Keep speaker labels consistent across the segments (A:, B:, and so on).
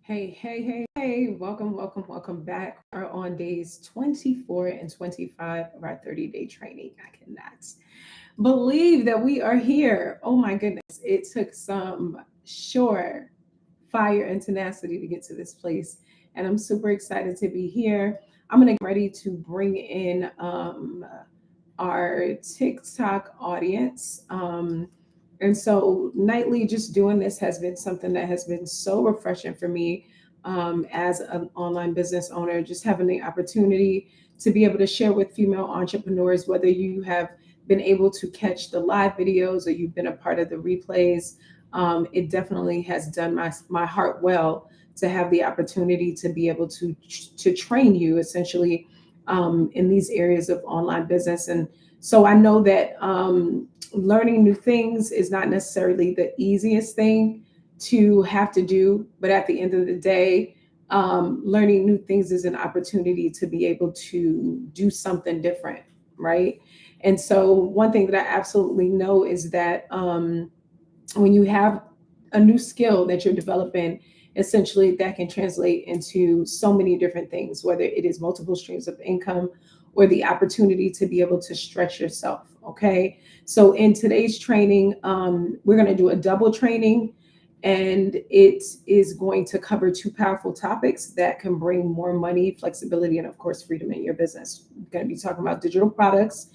A: Hey, welcome back. We are on days 24 and 25 of our 30-day training. I cannot believe that we are here. Oh my goodness. It took some sure fire and tenacity to get to this place. And I'm super excited to be here. I'm going to get ready to bring in our TikTok audience. And so, nightly, just doing this has been something that has been so refreshing for me as an online business owner, just having the opportunity to be able to share with female entrepreneurs, whether you have been able to catch the live videos or you've been a part of the replays. It definitely has done my heart well to have the opportunity to be able to train you essentially in these areas of online business. And so I know that learning new things is not necessarily the easiest thing to have to do, but at the end of the day, learning new things is an opportunity to be able to do something different, right? And so, one thing that I absolutely know is that when you have a new skill that you're developing, essentially that can translate into so many different things, whether it is multiple streams of income or the opportunity to be able to stretch yourself. Okay. So in today's training, we're going to do a double training, and it is going to cover two powerful topics that can bring more money, flexibility, and of course, freedom in your business. We're going to be talking about digital products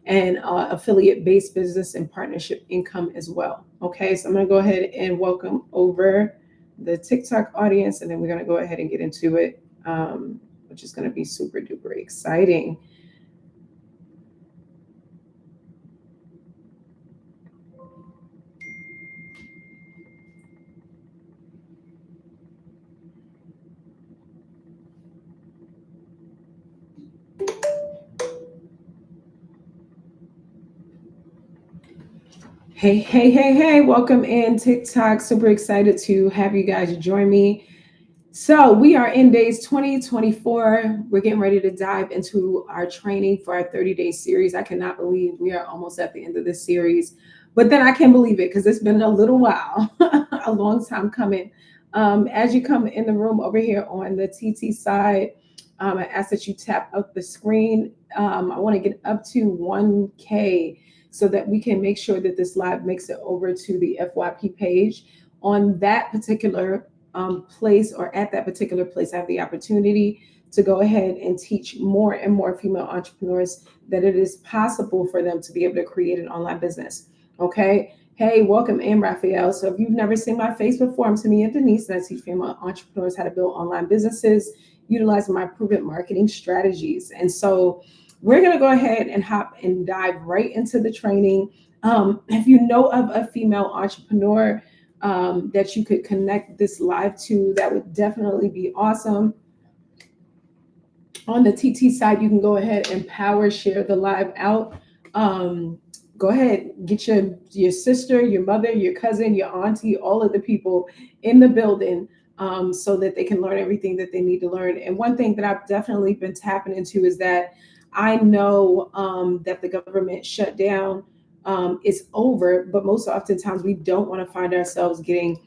A: and affiliate-based business and partnership income as well. Okay, so I'm going to go ahead and welcome over the TikTok audience, and then we're going to go ahead and get into it, which is going to be super duper exciting. Hey, welcome in TikTok. Super excited to have you guys join me. So we are in days 2024. We're getting ready to dive into our training for our 30-day series. I cannot believe we are almost at the end of this series, but then I can't believe it because it's been a little while, a long time coming. As you come in the room over here on the TT side, I ask that you tap up the screen. I want to get up to 1K so that we can make sure that this live makes it over to the FYP page. On that particular place, or at that particular place, I have the opportunity to go ahead and teach more and more female entrepreneurs that it is possible for them to be able to create an online business. Okay. Hey, welcome in, Raphael. So if you've never seen my face before, I'm Tamia Denise, and I teach female entrepreneurs how to build online businesses utilizing my proven marketing strategies. And so we're going to go ahead and hop and dive right into the training. If you know of a female entrepreneur that you could connect this live to, that would definitely be awesome. On the TT side, you can go ahead and power share the live out. Go ahead, get your sister, your mother, your cousin, your auntie, all of the people in the building, so that they can learn everything that they need to learn. And one thing that I've definitely been tapping into is that I know that the government shutdown is over, but most oftentimes we don't want to find ourselves getting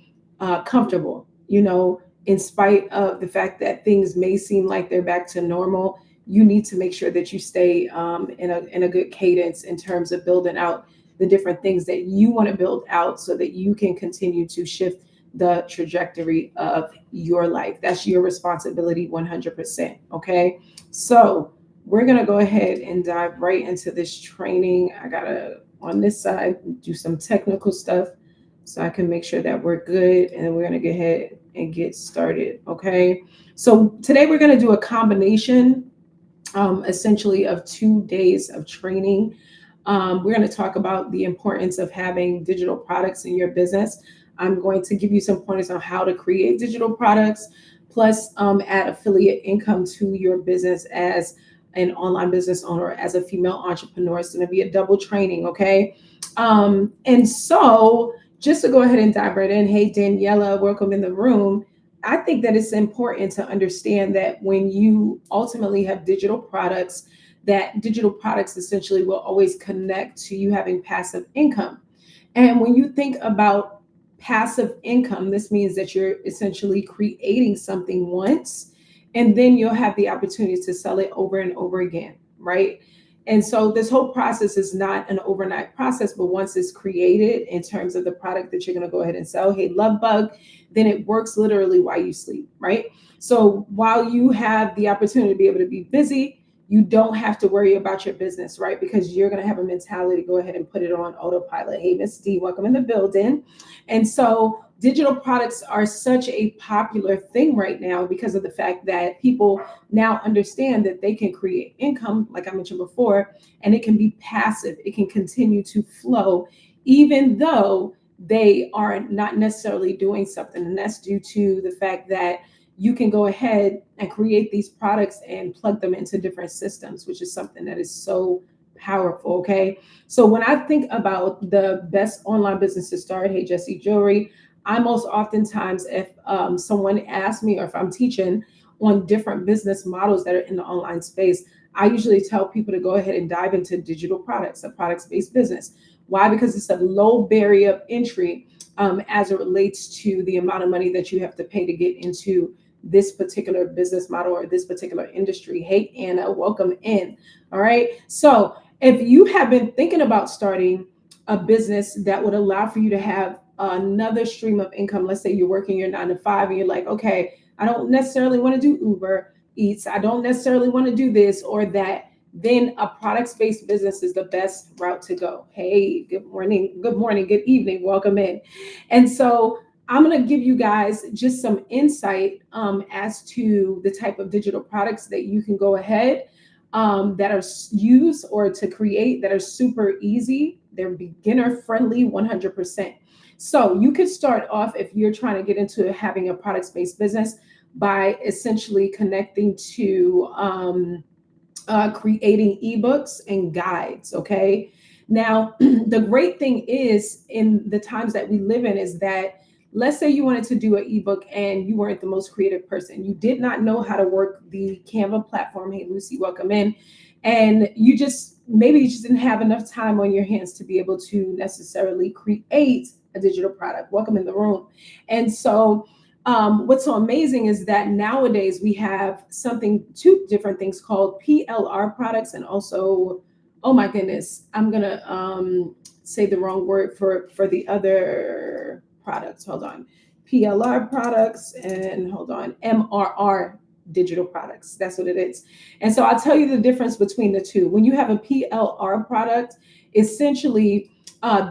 A: comfortable, in spite of the fact that things may seem like they're back to normal. You need to make sure that you stay in a good cadence in terms of building out the different things that you want to build out so that you can continue to shift the trajectory of your life. That's your responsibility 100%. Okay. So we're going to go ahead and dive right into this training. I got to, on this side, do some technical stuff so I can make sure that we're good. And then we're going to go ahead and get started. Okay. So today we're going to do a combination, essentially, of 2 days of training. We're going to talk about the importance of having digital products in your business. I'm going to give you some pointers on how to create digital products, plus add affiliate income to your business as an online business owner, as a female entrepreneur. It's going to be a double training, okay? And so just to go ahead and dive right in, hey, Daniela, welcome in the room. I think that it's important to understand that when you ultimately have digital products, that digital products essentially will always connect to you having passive income. And when you think about passive income, this means that you're essentially creating something once, and then you'll have the opportunity to sell it over and over again, right? And so this whole process is not an overnight process, but once it's created in terms of the product that you're going to go ahead and sell, hey, love bug, then it works literally while you sleep, right? So while you have the opportunity to be able to be busy, you don't have to worry about your business, right? Because you're going to have a mentality to go ahead and put it on autopilot. Hey, Miss D, welcome in the building. And so digital products are such a popular thing right now because of the fact that people now understand that they can create income, like I mentioned before, and it can be passive. It can continue to flow, even though they are not necessarily doing something. And that's due to the fact that you can go ahead and create these products and plug them into different systems, which is something that is so powerful. Okay. So when I think about the best online business to start, hey, Jesse Jewelry, I most oftentimes, if someone asks me or if I'm teaching on different business models that are in the online space, I usually tell people to go ahead and dive into digital products, a products-based business. Why? Because it's a low barrier of entry as it relates to the amount of money that you have to pay to get into this particular business model or this particular industry. Hey, Anna, welcome in. All right. So if you have been thinking about starting a business that would allow for you to have another stream of income, let's say you're working your 9 to 5 and you're like, okay, I don't necessarily want to do Uber Eats. I don't necessarily want to do this or that. Then a products-based business is the best route to go. Hey, good morning, good evening, welcome in. And so I'm going to give you guys just some insight as to the type of digital products that you can go ahead that are used or to create that are super easy. They're beginner friendly 100%. So you could start off if you're trying to get into having a products-based business by essentially connecting to creating ebooks and guides. Okay. Now, the great thing is in the times that we live in is that let's say you wanted to do an ebook and you weren't the most creative person. You did not know how to work the Canva platform. Hey, Lucy, welcome in. And you just maybe you just didn't have enough time on your hands to be able to necessarily create a digital product. Welcome in the room. And so what's so amazing is that nowadays we have two different things called PLR products and also, oh my goodness, I'm gonna say the wrong word for the other products. Hold on, PLR products and hold on, MRR digital products. That's what it is. And so I'll tell you the difference between the two. When you have a PLR product, essentially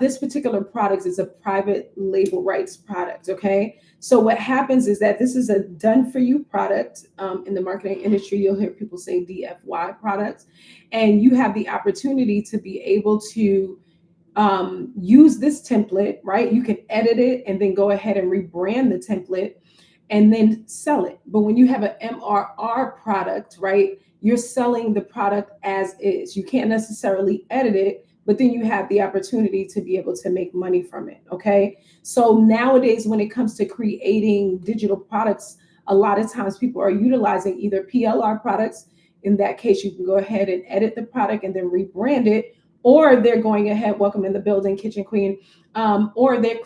A: this particular product is a private label rights product. Okay. So what happens is that this is a done for you product. In the marketing industry, you'll hear people say DFY products, and you have the opportunity to be able to use this template, right? You can edit it and then go ahead and rebrand the template and then sell it. But when you have an MRR product, right, you're selling the product as is. You can't necessarily edit it, but then you have the opportunity to be able to make money from it. Okay. So nowadays, when it comes to creating digital products, a lot of times people are utilizing either PLR products. In that case, you can go ahead and edit the product and then rebrand it, or they're going ahead, welcome in the building, Kitchen Queen, or they're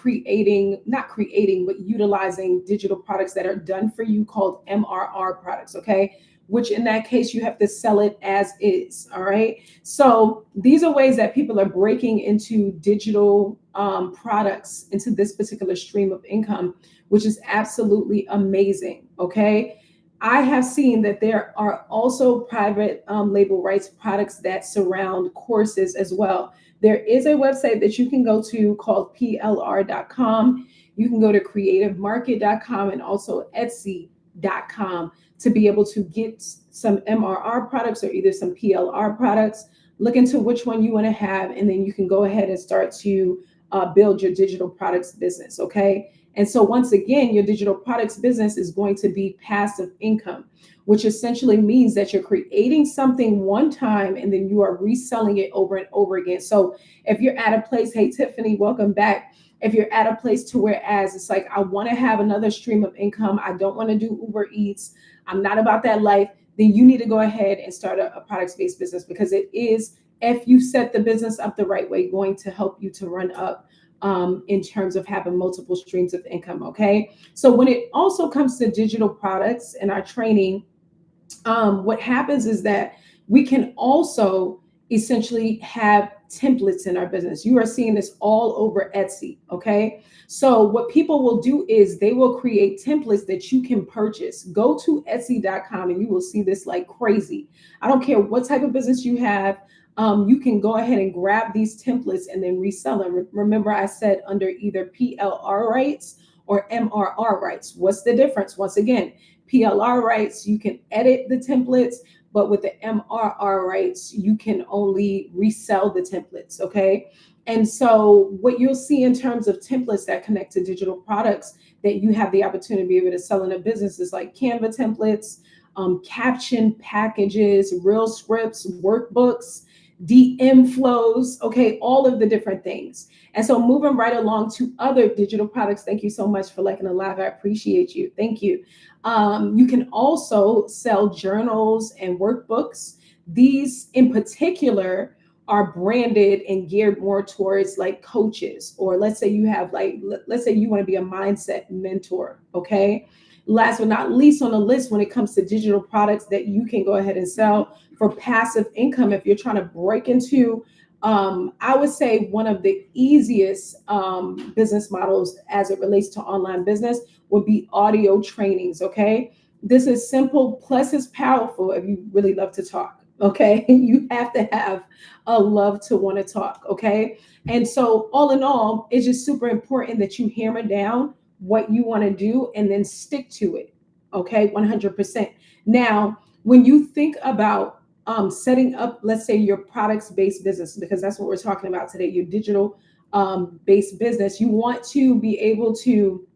A: not creating, but utilizing digital products that are done for you called MRR products. Okay. Which in that case, you have to sell it as is. All right. So these are ways that people are breaking into digital products, into this particular stream of income, which is absolutely amazing. Okay. I have seen that there are also private label rights products that surround courses as well. There is a website that you can go to called plr.com. You can go to creativemarket.com and also etsy.com to be able to get some MRR products or either some PLR products. Look into which one you want to have, and then you can go ahead and start to build your digital products business. Okay. And so once again, your digital products business is going to be passive income, which essentially means that you're creating something one time and then you are reselling it over and over again. So if you're at a place, hey, Tiffany, welcome back. If you're at a place to whereas it's like, I want to have another stream of income. I don't want to do Uber Eats. I'm not about that life. Then you need to go ahead and start a products-based business, because it is, if you set the business up the right way, going to help you to run up in terms of having multiple streams of income. Okay. So when it also comes to digital products and our training, what happens is that we can also essentially have templates in our business. You are seeing this all over Etsy. Okay. So what people will do is they will create templates that you can purchase. Go to Etsy.com and you will see this like crazy. I don't care what type of business you have. You can go ahead and grab these templates and then resell them. Remember, I said under either PLR rights or MRR rights. What's the difference? Once again, PLR rights, you can edit the templates, but with the MRR rights, you can only resell the templates, okay? And so what you'll see in terms of templates that connect to digital products that you have the opportunity to be able to sell in a business is like Canva templates, caption packages, reel scripts, workbooks, DM flows, okay, all of the different things. And so moving right along to other digital products. Thank you so much for liking the live. I appreciate you. Thank you. You can also sell journals and workbooks. These in particular are branded and geared more towards like coaches, or let's say you have like, let's say you want to be a mindset mentor. Okay. Last but not least on the list, when it comes to digital products that you can go ahead and sell for passive income, if you're trying to break into, I would say one of the easiest business models as it relates to online business would be audio trainings. Okay. This is simple, plus it's powerful if you really love to talk. Okay. You have to have a love to want to talk. Okay. And so, all in all, it's just super important that you hammer down what you want to do and then stick to it. Okay. 100%. Now, when you think about setting up, let's say, your products based business, because that's what we're talking about today, your digital based business, you want to be able to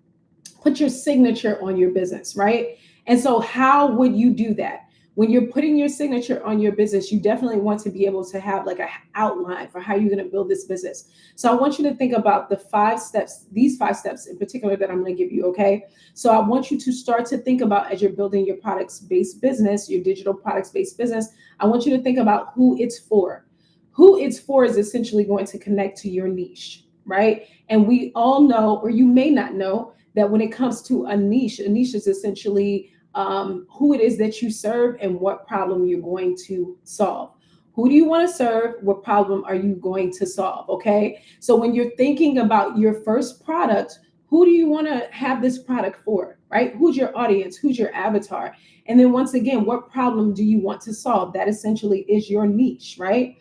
A: put your signature on your business, right? And so how would you do that? When you're putting your signature on your business, you definitely want to be able to have like an outline for how you're going to build this business. So I want you to think about the 5 steps, these 5 steps in particular that I'm going to give you, okay? So I want you to start to think about, as you're building your products-based business, your digital products-based business, I want you to think about who it's for. Who it's for is essentially going to connect to your niche, right? And we all know, or you may not know, that when it comes to a niche is essentially who it is that you serve and what problem you're going to solve. Who do you want to serve? What problem are you going to solve? Okay. So when you're thinking about your first product, who do you want to have this product for, right? Who's your audience? Who's your avatar? And then once again, what problem do you want to solve? That essentially is your niche, right?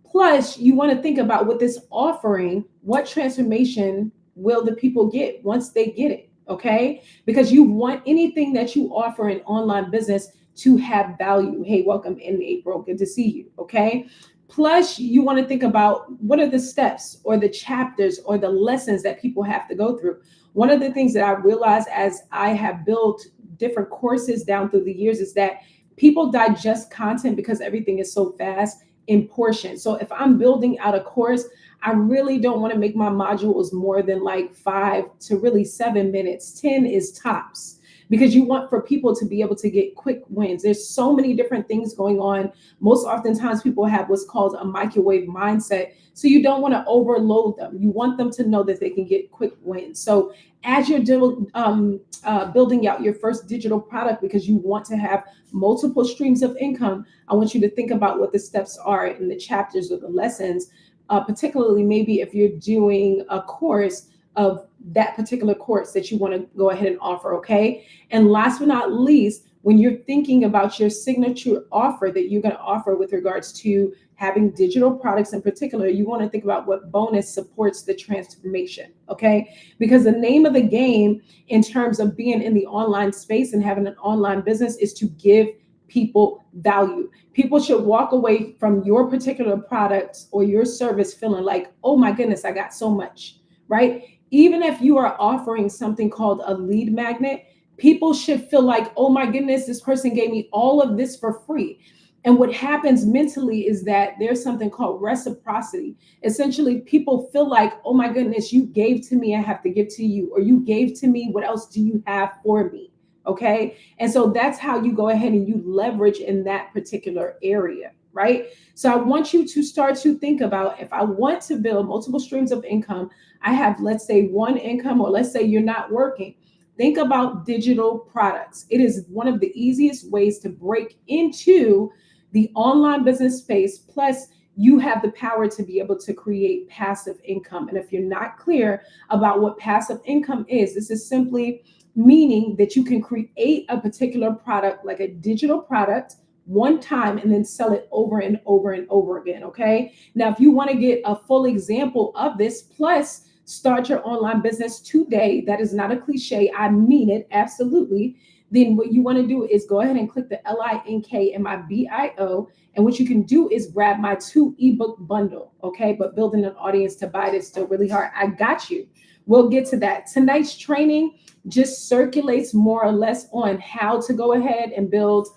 A: Plus, you want to think about with this offering, what transformation will the people get once they get it? Okay. Because you want anything that you offer in online business to have value. Hey, welcome in, April. Good to see you. Okay. Plus, you want to think about what are the steps or the chapters or the lessons that people have to go through. One of the things that I realized as I have built different courses down through the years is that people digest content because everything is so fast in portions. So if I'm building out a course, I really don't want to make my modules more than like 5 to really 7 minutes. 10 is tops, because you want for people to be able to get quick wins. There's so many different things going on. Most oftentimes people have what's called a microwave mindset. So you don't want to overload them. You want them to know that they can get quick wins. So as you're building out your first digital product, because you want to have multiple streams of income, I want you to think about what the steps are in the chapters or the lessons, particularly maybe if you're doing a course of that particular course that you want to go ahead and offer, okay? And last but not least, when you're thinking about your signature offer that you're going to offer with regards to having digital products in particular, you want to think about what bonus supports the transformation, okay? Because the name of the game in terms of being in the online space and having an online business is to give people value. People should walk away from your particular product or your service feeling like, oh my goodness, I got so much, right? Even if you are offering something called a lead magnet, people should feel like, oh my goodness, this person gave me all of this for free. And what happens mentally is that there's something called reciprocity. Essentially, people feel like, oh my goodness, you gave to me, I have to give to you, or you gave to me, what else do you have for me? Okay. And so that's how you go ahead and you leverage in that particular area. right? So I want you to start to think about, if I want to build multiple streams of income, I have, let's say, one income, or let's say you're not working. Think about digital products. It is one of the easiest ways to break into the online business space. Plus, you have the power to be able to create passive income. And if you're not clear about what passive income is, this is simply meaning that you can create a particular product, like a digital product, one time and then sell it over and over and over again. Okay. Now, if you want to get a full example of this, plus start your online business today, that is not a cliche. I mean it absolutely. Then what you want to do is go ahead and click the link in my bio. And what you can do is grab my 2 ebook bundle. Okay. But building an audience to buy this is still really hard. I got you. We'll get to that. Tonight's training just circulates more or less on how to go ahead and build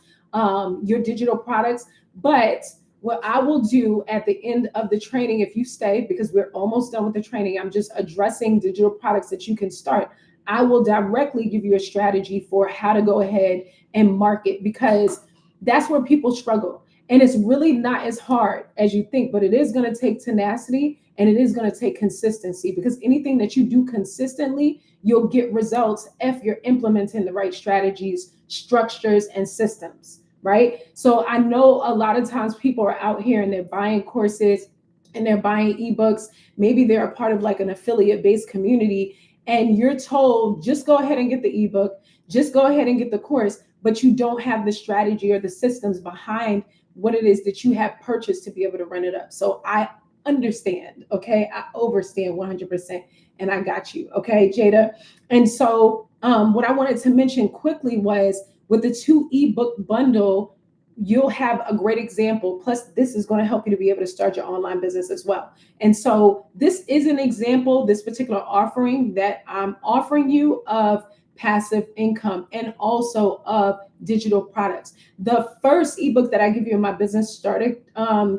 A: your digital products. But what I will do at the end of the training, if you stay, because we're almost done with the training, I'm just addressing digital products that you can start. I will directly give you a strategy for how to go ahead and market, because that's where people struggle. And it's really not as hard as you think, but it is going to take tenacity and it is going to take consistency, because anything that you do consistently, you'll get results if you're implementing the right strategies, structures, and systems. Right. So I know a lot of times people are out here and they're buying courses and they're buying ebooks. Maybe they're a part of like an affiliate based community, and you're told, just go ahead and get the ebook, just go ahead and get the course, but you don't have the strategy or the systems behind what it is that you have purchased to be able to run it up. So I understand. Okay. I overstand 100%. And I got you. Okay, Jada. And so what I wanted to mention quickly was, with the 2 ebook bundle, you'll have a great example. Plus, this is going to help you to be able to start your online business as well. And so this is an example, this particular offering that I'm offering you, of passive income and also of digital products. The first ebook that I give you in my business starter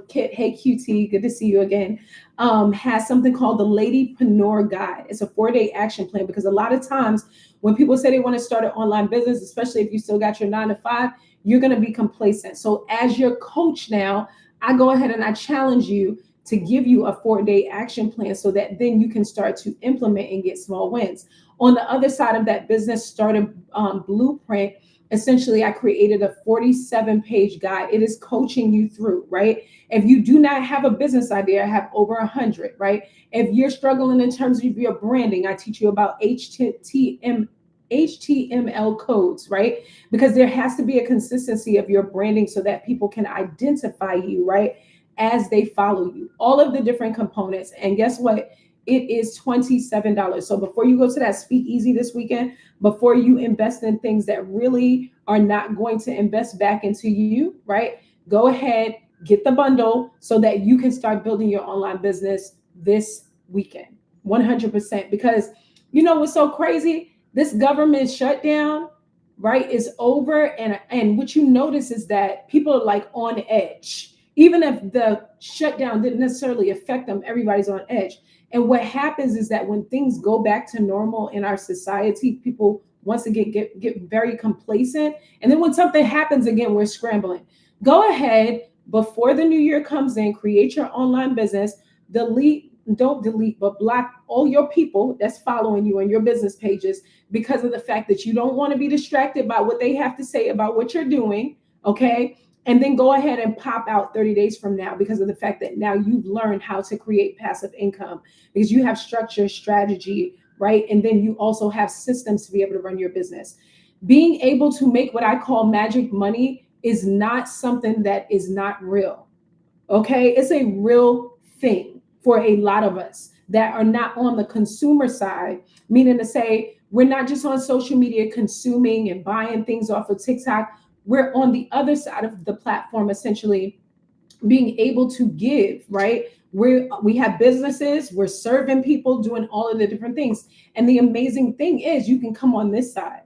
A: kit, hey QT, good to see you again, has something called the Ladypreneur Guide. It's a 4-day action plan, because a lot of times when people say they want to start an online business, especially if you still got your 9 to 5, you're going to be complacent. So as your coach now, I go ahead and I challenge you to give you a 4-day action plan, so that then you can start to implement and get small wins. On the other side of that business starter blueprint, essentially I created a 47-page guide. It is coaching you through, right? If you do not have a business idea, I have over 100, right? If you're struggling in terms of your branding, I teach you about HTML codes, right? Because there has to be a consistency of your branding so that people can identify you, right, as they follow you. All of the different components. And guess what? It is $27. So before you go to that speakeasy this weekend, before you invest in things that really are not going to invest back into you, right? Go ahead, get the bundle so that you can start building your online business this weekend. 100%. Because you know what's so crazy? This government shutdown, right, is over. And what you notice is that people are like on edge. Even if the shutdown didn't necessarily affect them, everybody's on edge. And what happens is that when things go back to normal in our society, people once again get very complacent. And then when something happens again, we're scrambling. Go ahead, before the new year comes in, create your online business, don't delete, but block all your people that's following you on your business pages, because of the fact that you don't want to be distracted by what they have to say about what you're doing. Okay. And then go ahead and pop out 30 days from now, because of the fact that now you've learned how to create passive income, because you have structure, strategy, right? And then you also have systems to be able to run your business. Being able to make what I call magic money is not something that is not real. Okay. It's a real thing for a lot of us that are not on the consumer side, meaning to say, we're not just on social media consuming and buying things off of TikTok. We're on the other side of the platform, essentially being able to give, right? We have businesses, we're serving people, doing all of the different things. And the amazing thing is you can come on this side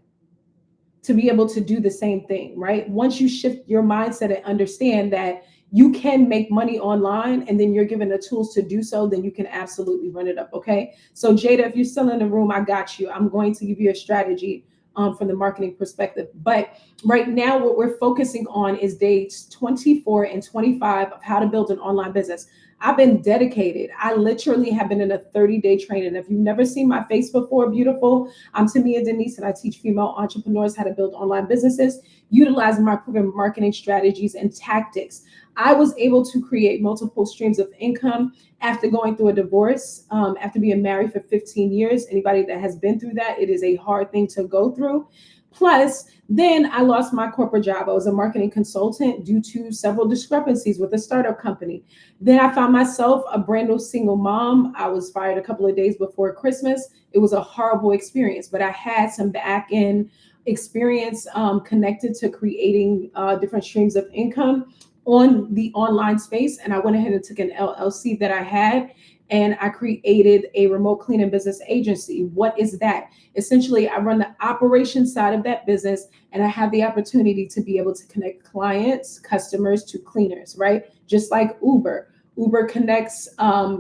A: to be able to do the same thing, right? Once you shift your mindset and understand that you can make money online, and then you're given the tools to do so, then you can absolutely run it up. Okay. So Jada, if you're still in the room, I got you. I'm going to give you a strategy from the marketing perspective. But right now, what we're focusing on is days 24 and 25 of how to build an online business. I've been dedicated. I literally have been in a 30-day training. If you've never seen my face before, beautiful, I'm Tamia Denise, and I teach female entrepreneurs how to build online businesses utilizing my proven marketing strategies and tactics. I was able to create multiple streams of income after going through a divorce, after being married for 15 years. Anybody that has been through that, it is a hard thing to go through. Plus, then I lost my corporate job. I was a marketing consultant due to several discrepancies with a startup company. Then I found myself a brand new single mom. I was fired a couple of days before Christmas. It was a horrible experience, but I had some back end experience connected to creating different streams of income on the online space. And I went ahead and took an LLC that I had, and I created a remote cleaning business agency. What is that? Essentially, I run the operations side of that business, and I have the opportunity to be able to connect clients, customers to cleaners, right? Just like Uber. Uber connects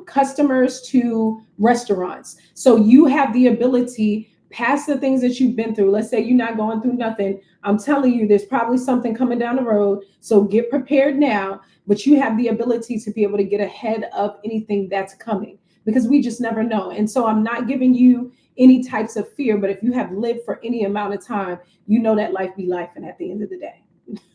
A: customers to restaurants. So you have the ability, past the things that you've been through. Let's say you're not going through nothing. I'm telling you, there's probably something coming down the road. So get prepared now, but you have the ability to be able to get ahead of anything that's coming, because we just never know. And so I'm not giving you any types of fear, but if you have lived for any amount of time, you know that life be life, and at the end of the day.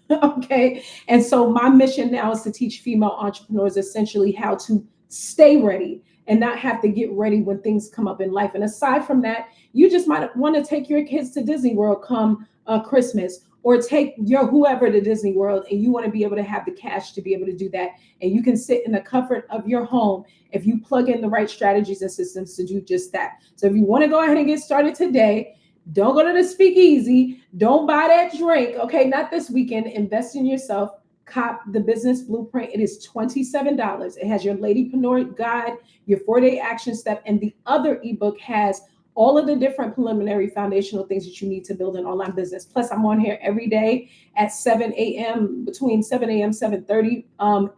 A: Okay. And so my mission now is to teach female entrepreneurs essentially how to stay ready and not have to get ready when things come up in life. And aside from that, you just might want to take your kids to Disney World come Christmas, or take your whoever to Disney World, and you want to be able to have the cash to be able to do that. And you can sit in the comfort of your home if you plug in the right strategies and systems to do just that. So if you want to go ahead and get started today, don't go to the speakeasy. Don't buy that drink. Okay, not this weekend. Invest in yourself. Cop the business blueprint. It is $27. It has your Ladypreneur guide, your 4-day action step, and the other ebook has all of the different preliminary foundational things that you need to build an online business. Plus, I'm on here every day at 7 a.m., between 7 a.m., 7:30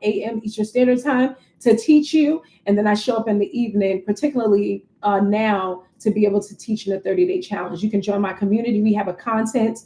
A: a.m. Eastern Standard Time to teach you. And then I show up in the evening, particularly now, to be able to teach in a 30-day challenge. You can join my community. We have a content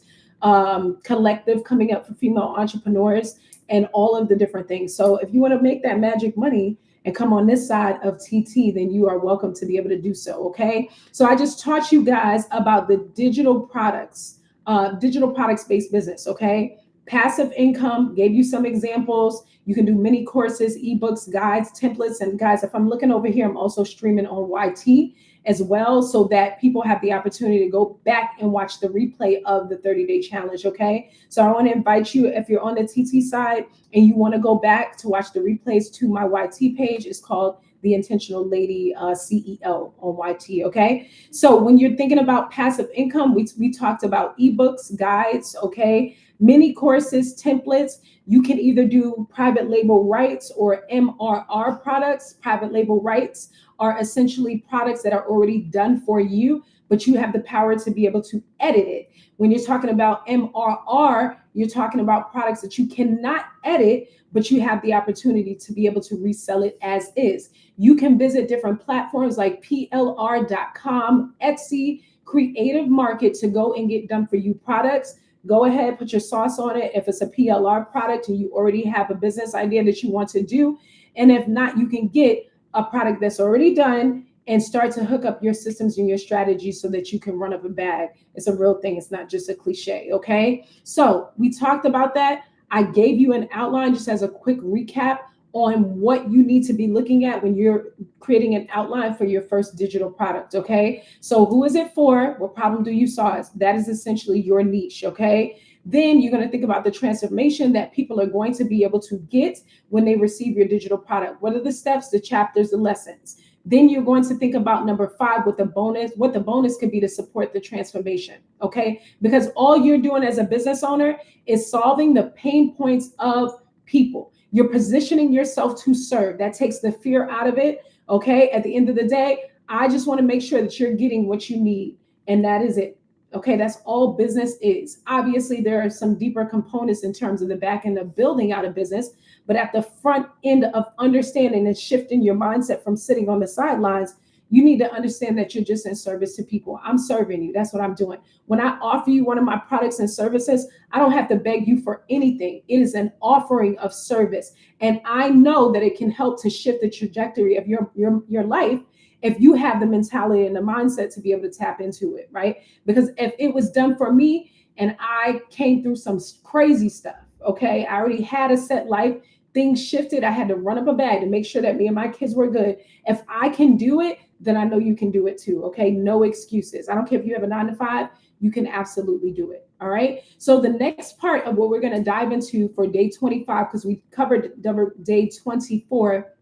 A: collective coming up for female entrepreneurs and all of the different things. So if you want to make that magic money and come on this side of TT, then you are welcome to be able to do so, okay? So I just taught you guys about the digital products-based business, okay? Passive income, gave you some examples. You can do mini courses, ebooks, guides, templates, and guys, if I'm looking over here, I'm also streaming on YT as well, so that people have the opportunity to go back and watch the replay of the 30-day challenge, okay? So I want to invite you, if you're on the TT side and you want to go back to watch the replays, to my YT page. It's called The Intentional Lady CEO on YT, okay? So when you're thinking about passive income, we talked about ebooks, guides, okay? Mini courses, templates. You can either do private label rights or MRR products. Private label rights are essentially products that are already done for you, but you have the power to be able to edit it. When you're talking about MRR, you're talking about products that you cannot edit, but you have the opportunity to be able to resell it as is. You can visit different platforms like PLR.com, Etsy, Creative Market to go and get done for you products. Go ahead, put your sauce on it if it's a PLR product and you already have a business idea that you want to do. And if not, you can get a product that's already done and start to hook up your systems and your strategies so that you can run up a bag. It's a real thing. It's not just a cliche, okay? So we talked about that. I gave you an outline just as a quick recap on what you need to be looking at when you're creating an outline for your first digital product, okay? So who is it for? What problem do you solve? That is essentially your niche, okay? Then you're going to think about the transformation that people are going to be able to get when they receive your digital product. What are the steps, the chapters, the lessons? Then you're going to think about number 5, what the bonus could be to support the transformation, okay? Because all you're doing as a business owner is solving the pain points of people. You're positioning yourself to serve. That takes the fear out of it, okay? At the end of the day, I just want to make sure that you're getting what you need, and that is it. Okay, that's all business is. Obviously, there are some deeper components in terms of the back end of building out a business, but at the front end of understanding and shifting your mindset from sitting on the sidelines, You need to understand that you're just in service to people. I'm serving you. That's what I'm doing. When I offer you one of my products and services, I don't have to beg you for anything. It is an offering of service. And I know that it can help to shift the trajectory of your life if you have the mentality and the mindset to be able to tap into it, right? Because if it was done for me and I came through some crazy stuff, okay, I already had a set life, things shifted, I had to run up a bag to make sure that me and my kids were good. If I can do it, then I know you can do it too, okay? No excuses. I don't care if you have a 9 to 5, you can absolutely do it, all right? So the next part of what we're gonna dive into for day 25, because we covered day 24,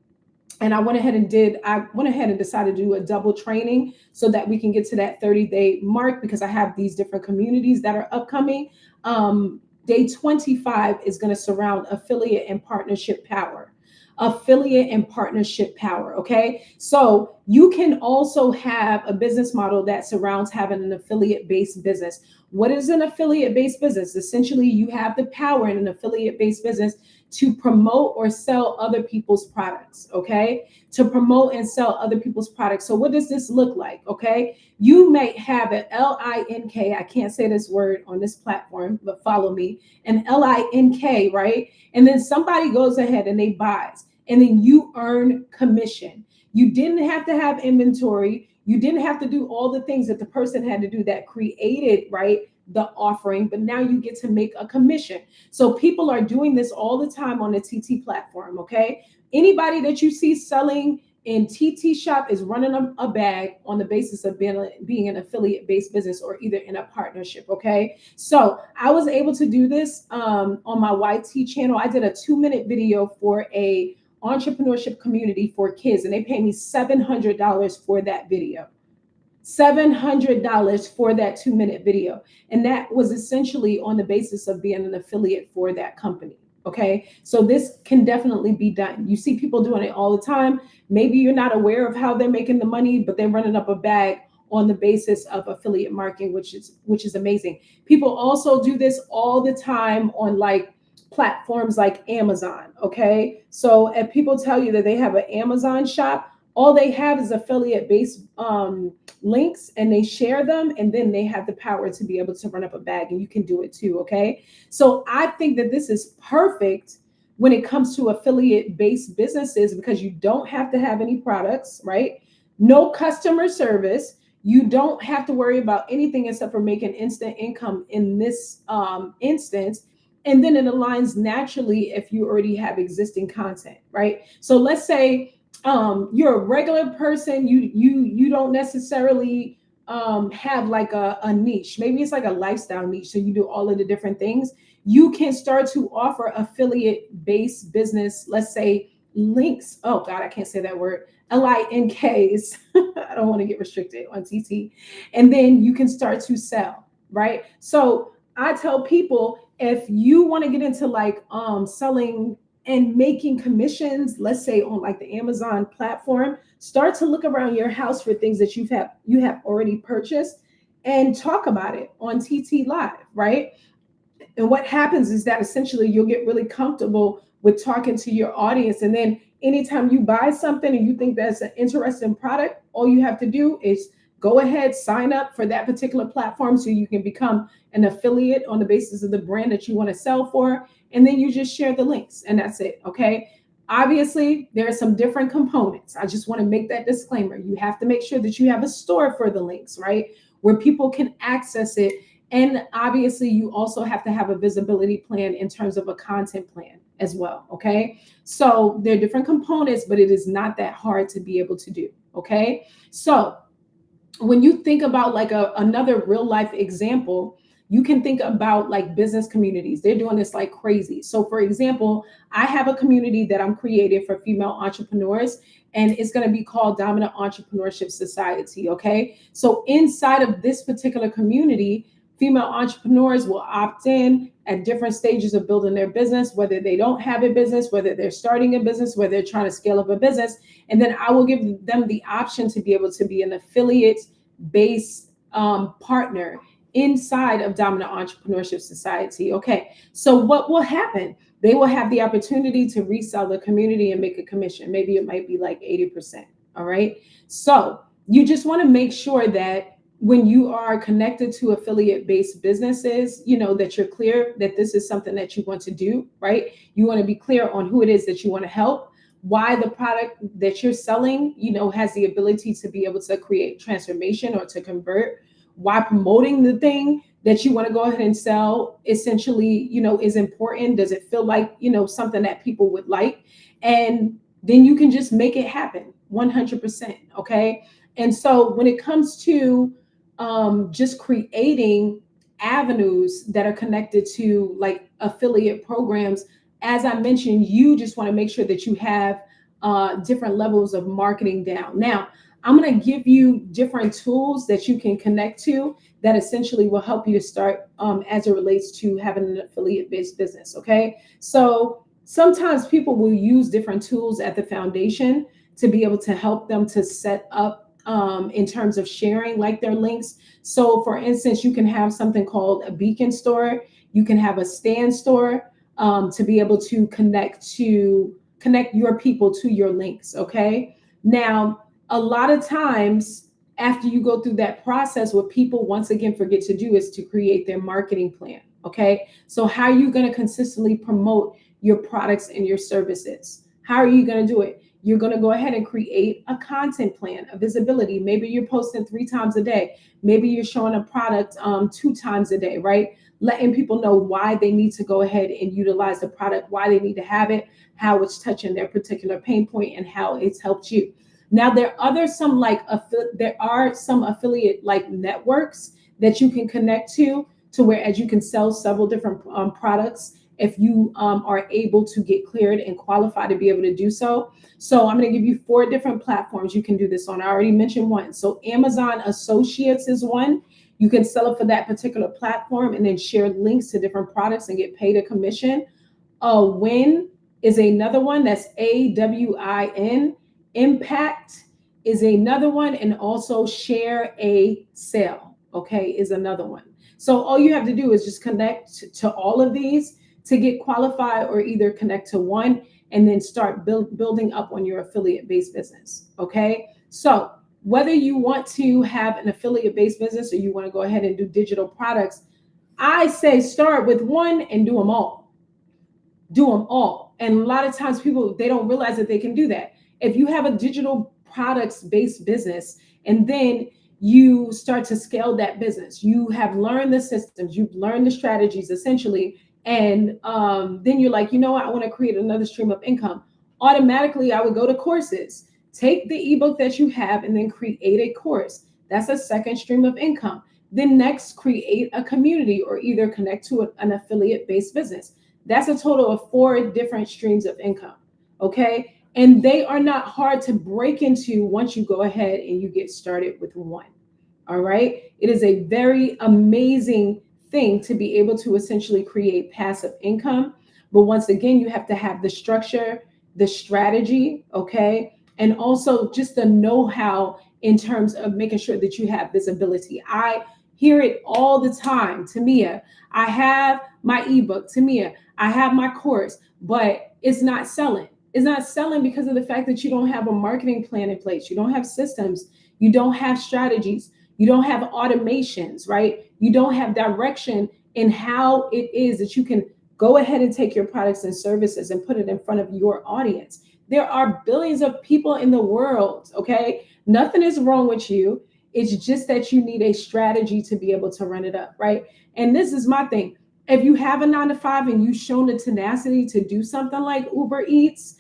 A: and I went ahead and decided to do a double training so that we can get to that 30-day mark, because I have these different communities that are upcoming. Day 25 is going to surround affiliate and partnership power. Affiliate and partnership power. Okay. So you can also have a business model that surrounds having an affiliate based business. What is an affiliate based business? Essentially, you have the power in an affiliate based business to promote or sell other people's products, okay? To promote and sell other people's products. So what does this look like, okay? You may have an LINK, I can't say this word on this platform, but follow me, an LINK, right? And then somebody goes ahead and they buys, and then you earn commission. You didn't have to have inventory. You didn't have to do all the things that the person had to do that created, right, the offering, but now you get to make a commission. So people are doing this all the time on the TT platform, okay? Anybody that you see selling in TT shop is running a bag on the basis of being an affiliate-based business or either in a partnership, okay? So I was able to do this on my YT channel. I did a 2-minute video for a entrepreneurship community for kids, and they paid me $700 for that video. $700 for that 2-minute video. And that was essentially on the basis of being an affiliate for that company. Okay. So this can definitely be done. You see people doing it all the time. Maybe you're not aware of how they're making the money, but they're running up a bag on the basis of affiliate marketing, which is amazing. People also do this all the time on like platforms like Amazon. Okay. So if people tell you that they have an Amazon shop, all they have is affiliate-based links, and they share them, and then they have the power to be able to run up a bag, and you can do it too, okay? So I think that this is perfect when it comes to affiliate-based businesses, because you don't have to have any products, right? No customer service. You don't have to worry about anything except for making instant income in this instance. And then it aligns naturally if you already have existing content, right? So let's say you're a regular person, you don't necessarily have like a niche. Maybe it's like a lifestyle niche, so you do all of the different things. You can start to offer affiliate based business, let's say links. Oh God, I can't say that word. LINKs. I don't want to get restricted on TT. And then you can start to sell, right? So I tell people, if you want to get into like selling and making commissions, let's say on like the Amazon platform, start to look around your house for things that you have already purchased and talk about it on TT Live, right? And what happens is that essentially you'll get really comfortable with talking to your audience. And then anytime you buy something and you think that's an interesting product, all you have to do is go ahead, sign up for that particular platform so you can become an affiliate on the basis of the brand that you want to sell for. And then you just share the links, and that's it, okay? Obviously, there are some different components. I just want to make that disclaimer. You have to make sure that you have a store for the links, right? Where people can access it. And obviously, you also have to have a visibility plan in terms of a content plan as well, okay? So there are different components, but it is not that hard to be able to do, okay? So when you think about like another real life example, you can think about like business communities. They're doing this like crazy. So for example, I have a community that I'm creating for female entrepreneurs, and it's going to be called Dominant Entrepreneurship Society. Okay. So inside of this particular community, female entrepreneurs will opt in at different stages of building their business, whether they don't have a business, whether they're starting a business, whether they're trying to scale up a business. And then I will give them the option to be able to be an affiliate-based partner inside of Dominant Entrepreneurship Society. Okay, so what will happen? They will have the opportunity to resell the community and make a commission. Maybe it might be like 80%. All right. So you just want to make sure that when you are connected to affiliate based businesses, that you're clear that this is something that you want to do, right? You want to be clear on who it is that you want to help, why the product that you're selling, has the ability to be able to create transformation or to convert, why promoting the thing that you want to go ahead and sell essentially, is important. Does it feel like, something that people would like? And then you can just make it happen 100%. Okay. And so when it comes to just creating avenues that are connected to like affiliate programs, as I mentioned, you just want to make sure that you have different levels of marketing down. Now, I'm going to give you different tools that you can connect to that essentially will help you to start as it relates to having an affiliate based business. Okay. So sometimes people will use different tools at the foundation to be able to help them to set up in terms of sharing like their links. So for instance, you can have something called a beacon store. You can have a stand store to be able to connect your people to your links. Okay. Now, a lot of times after you go through that process, what people once again forget to do is to create their marketing plan. Okay. So how are you going to consistently promote your products and your services? How are you going to do it? You're going to go ahead and create a content plan, a visibility. Maybe you're posting 3 times a day. Maybe you're showing a product 2 times a day, right? Letting people know why they need to go ahead and utilize the product, why they need to have it, how it's touching their particular pain point, and how it's helped you. Now, there are some affiliate like networks that you can connect to where as you can sell several different products if you are able to get cleared and qualified to be able to do so. So I'm going to give you 4 different platforms you can do this on. I already mentioned one. So Amazon Associates is one. You can sell it for that particular platform and then share links to different products and get paid a commission. Win is another one. That's AWIN. Impact is another one. And also Share a Sale, okay, is another one. So all you have to do is just connect to all of these to get qualified, or either connect to one and then start building up on your affiliate-based business, okay? So whether you want to have an affiliate-based business or you want to go ahead and do digital products, I say start with one and do them all. Do them all. And a lot of times people, they don't realize that they can do that. If you have a digital products-based business and then you start to scale that business, you have learned the systems, you've learned the strategies essentially, and then you're like, I want to create another stream of income. Automatically, I would go to courses. Take the ebook that you have and then create a course. That's a second stream of income. Then next, create a community or either connect to an affiliate-based business. That's a total of 4 different streams of income, okay? And they are not hard to break into once you go ahead and you get started with one, all right? It is a very amazing thing to be able to essentially create passive income. But once again, you have to have the structure, the strategy, okay? And also just the know-how in terms of making sure that you have visibility. I hear it all the time. Tamia, I have my ebook. Tamia, I have my course, but it's not selling. It's not selling because of the fact that you don't have a marketing plan in place. You don't have systems. You don't have strategies. You don't have automations, right? You don't have direction in how it is that you can go ahead and take your products and services and put it in front of your audience. There are billions of people in the world, okay? Nothing is wrong with you. It's just that you need a strategy to be able to run it up, right? And this is my thing. If you have a 9-to-5 and you've shown the tenacity to do something like Uber Eats,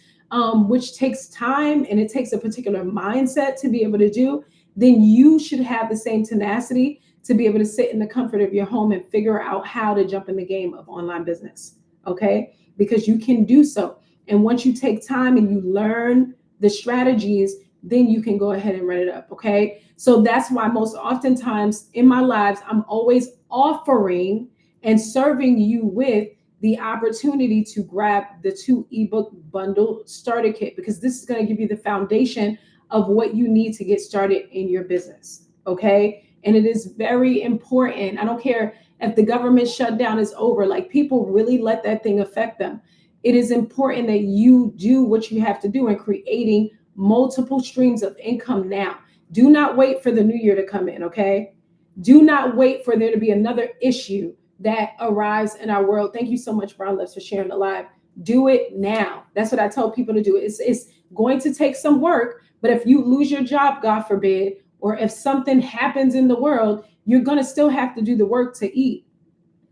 A: which takes time and it takes a particular mindset to be able to do, then you should have the same tenacity to be able to sit in the comfort of your home and figure out how to jump in the game of online business, okay? Because you can do so. And once you take time and you learn the strategies, then you can go ahead and run it up, okay? So that's why most oftentimes in my lives, I'm always offering and serving you with the opportunity to grab the 2 ebook bundle starter kit, because this is going to give you the foundation of what you need to get started in your business, okay? And it is very important. I don't care if the government shutdown is over, like people really let that thing affect them. It is important that you do what you have to do in creating multiple streams of income now. Do not wait for the new year to come in, okay? Do not wait for there to be another issue that arrives in our world. Thank you so much, Brown Lips, for sharing the live. Do it now. That's what I tell people to do. It's going to take some work, but if you lose your job, God forbid, or if something happens in the world, you're going to still have to do the work to eat.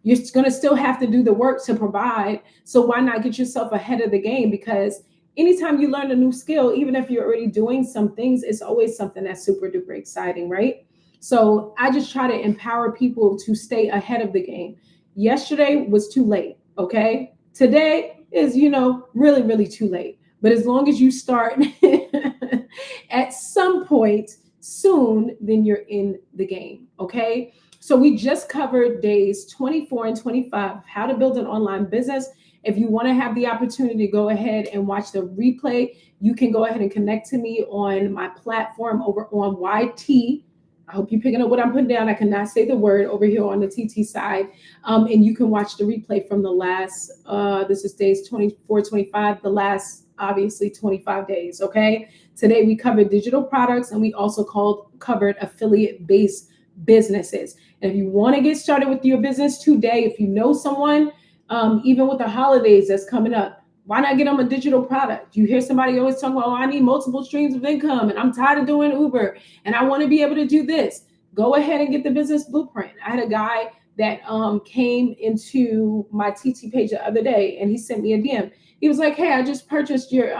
A: You're going to still have to do the work to provide. So why not get yourself ahead of the game? Because anytime you learn a new skill, even if you're already doing some things, it's always something that's super duper exciting, right? So I just try to empower people to stay ahead of the game. Yesterday was too late, okay? Today is, really, really too late. But as long as you start at some point soon, then you're in the game, okay? So we just covered days 24 and 25 of how to build an online business. If you want to have the opportunity to go ahead and watch the replay, you can go ahead and connect to me on my platform over on YT. I hope you're picking up what I'm putting down. I cannot say the word over here on the TT side. And you can watch the replay from the last, this is days 24, 25, the last, obviously, 25 days, okay? Today we covered digital products, and we also covered affiliate-based businesses. And if you want to get started with your business today, if you know someone, even with the holidays that's coming up, why not get them a digital product? You hear somebody always talking about, I need multiple streams of income and I'm tired of doing Uber and I want to be able to do this. Go ahead and get the business blueprint. I had a guy that came into my TT page the other day, and he sent me a DM. He was like, hey, I just purchased your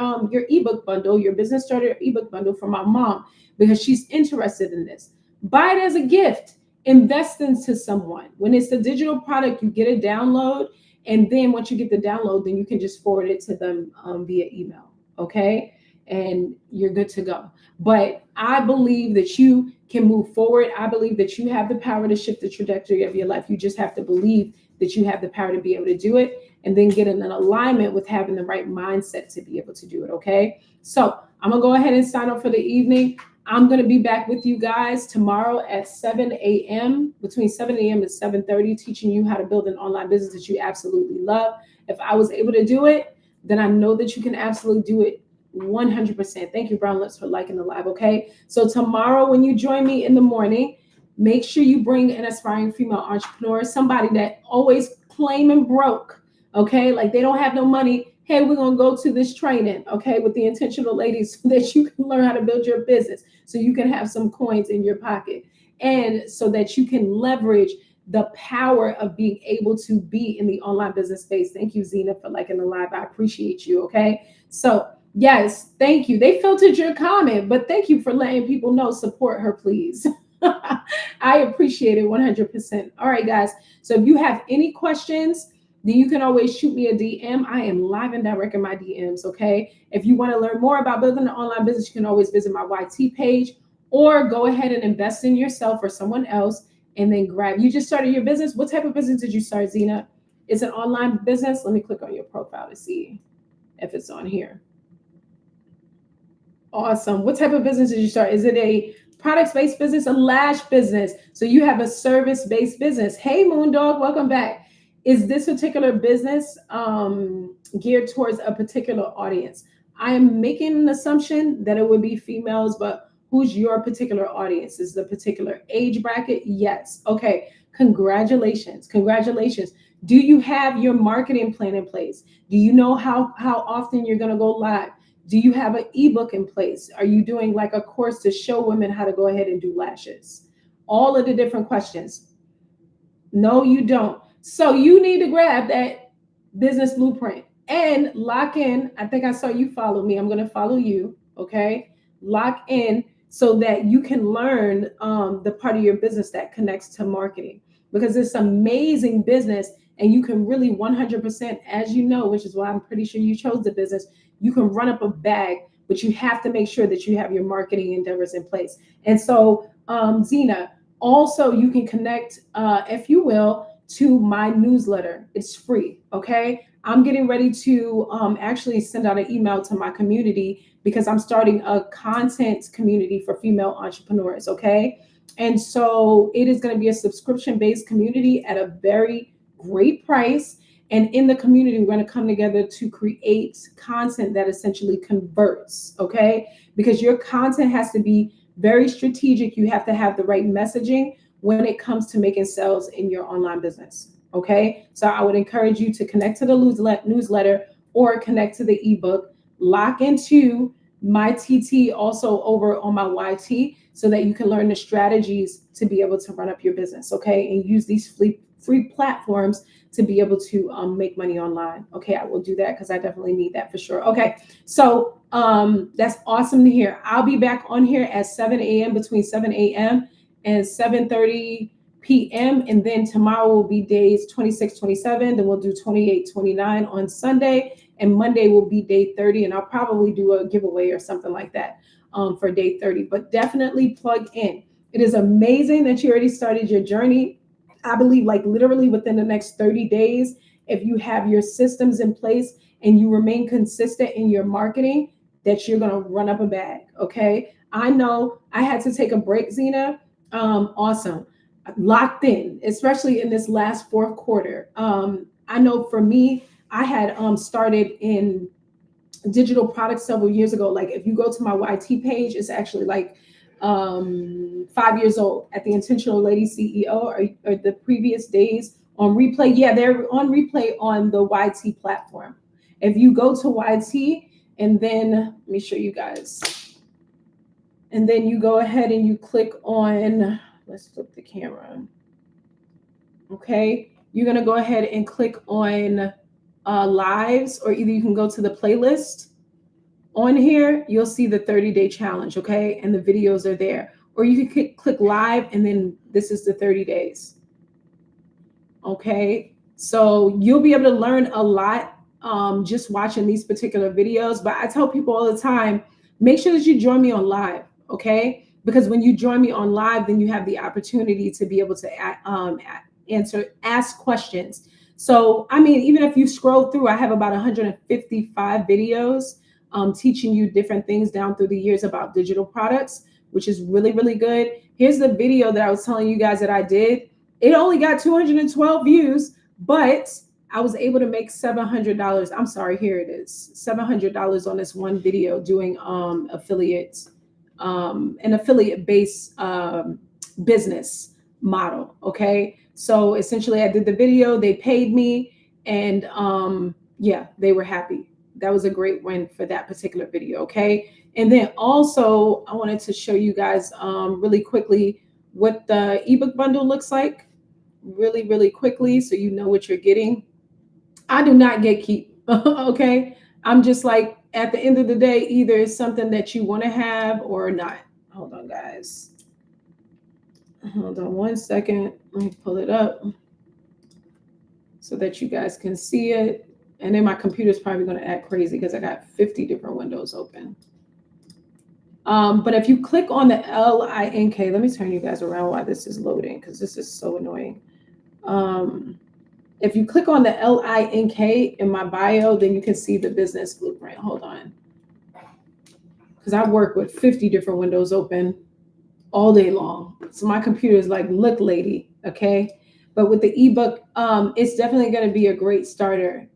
A: ebook bundle, your business starter ebook bundle for my mom because she's interested in this. Buy it as a gift. Invest into someone. When it's a digital product, you get a download. And then once you get the download, then you can just forward it to them via email. Okay. And you're good to go. But I believe that you can move forward. I believe that you have the power to shift the trajectory of your life. You just have to believe that you have the power to be able to do it, and then get in an alignment with having the right mindset to be able to do it. Okay. So I'm going to go ahead and sign up for the evening. I'm going to be back with you guys tomorrow at 7 a.m., between 7 a.m. and 7:30, teaching you how to build an online business that you absolutely love. If I was able to do it, then I know that you can absolutely do it 100%. Thank you, Brown Lips, for liking the live, okay? So tomorrow when you join me in the morning, make sure you bring an aspiring female entrepreneur, somebody that always claiming broke, okay? Like they don't have no money. Hey, we're going to go to this training, okay, with the intentional ladies so that you can learn how to build your business, so you can have some coins in your pocket, and so that you can leverage the power of being able to be in the online business space. Thank you, Zena, for liking the live. I appreciate you, okay? So, yes, thank you. They filtered your comment, but thank you for letting people know. Support her, please. I appreciate it 100%. All right, guys. So if you have any questions, then you can always shoot me a DM. I am live and direct in my DMs, okay? If you want to learn more about building an online business, you can always visit my YT page, or go ahead and invest in yourself or someone else and then grab. You just started your business. What type of business did you start, Zena? It's an online business. Let me click on your profile to see if it's on here. Awesome. What type of business did you start? Is it a products-based business, a lash business? So you have a service-based business. Hey, Moondog, welcome back. Is this particular business geared towards a particular audience? I am making an assumption that it would be females, but who's your particular audience? Is the particular age bracket? Yes. Okay. Congratulations. Congratulations. Do you have your marketing plan in place? Do you know how often you're going to go live? Do you have an ebook in place? Are you doing like a course to show women how to go ahead and do lashes? All of the different questions. No, you don't. So you need to grab that business blueprint and lock in. I think I saw you follow me. I'm going to follow you. Okay. Lock in so that you can learn the part of your business that connects to marketing, because it's amazing business and you can really 100%, as you know, which is why I'm pretty sure you chose the business. You can run up a bag, but you have to make sure that you have your marketing endeavors in place. And so, Zena, also you can connect, if you will, to my newsletter. It's free, okay? I'm getting ready to actually send out an email to my community, because I'm starting a content community for female entrepreneurs, okay? And so it is going to be a subscription-based community at a very great price. And in the community, we're going to come together to create content that essentially converts, okay? Because your content has to be very strategic. You have to have the right messaging when it comes to making sales in your online business. Okay. So I would encourage you to connect to the newsletter or connect to the ebook, lock into my TT also over on my YT so that you can learn the strategies to be able to run up your business. Okay. And use these free platforms to be able to make money online. Okay. I will do that because I definitely need that for sure. Okay. So that's awesome to hear. I'll be back on here at 7 a.m. between 7 a.m. and 7:30 p.m. And then tomorrow will be days 26, 27. Then we'll do 28, 29 on Sunday. And Monday will be day 30. And I'll probably do a giveaway or something like that for day 30. But definitely plug in. It is amazing that you already started your journey. I believe like literally within the next 30 days, if you have your systems in place and you remain consistent in your marketing, that you're going to run up a bag. Okay. I know I had to take a break, Zena. Awesome. Locked in, especially in this last fourth quarter. I know for me, I had started in digital products several years ago. Like if you go to my YT page, it's actually like 5 years old at the Intentional Lady CEO or the previous days on replay. Yeah, they're on replay on the YT platform. If you go to YT and then let me show you guys. And then you go ahead and you click on, let's flip the camera. Okay, you're going to go ahead and click on lives, or either you can go to the playlist on here. You'll see the 30-day challenge. Okay, and the videos are there, or you can click live and then this is the 30 days. Okay, so you'll be able to learn a lot just watching these particular videos. But I tell people all the time, make sure that you join me on live. Okay, because when you join me on live, then you have the opportunity to be able to ask questions. So, I mean, even if you scroll through, I have about 155 videos teaching you different things down through the years about digital products, which is really, really good. Here's the video that I was telling you guys that I did. It only got 212 views, but I was able to make $700. I'm sorry, here it is. $700 on this one video doing an affiliate-based business model. Okay. So essentially I did the video, they paid me, and yeah, they were happy. That was a great win for that particular video. Okay. And then also I wanted to show you guys really quickly what the ebook bundle looks like really, really quickly, so you know what you're getting. I do not gatekeep. Okay. I'm just like, at the end of the day, either it's something that you want to have or not. Hold on, guys. Hold on 1 second. Let me pull it up so that you guys can see it. And then my computer's probably going to act crazy because I got 50 different windows open. But if you click on the LINK, let me turn you guys around while this is loading because this is so annoying. If you click on the LINK in my bio, then you can see the business blueprint. Hold on. Because I work with 50 different windows open all day long. So my computer is like, look, lady, okay? But with the ebook, it's definitely going to be a great starter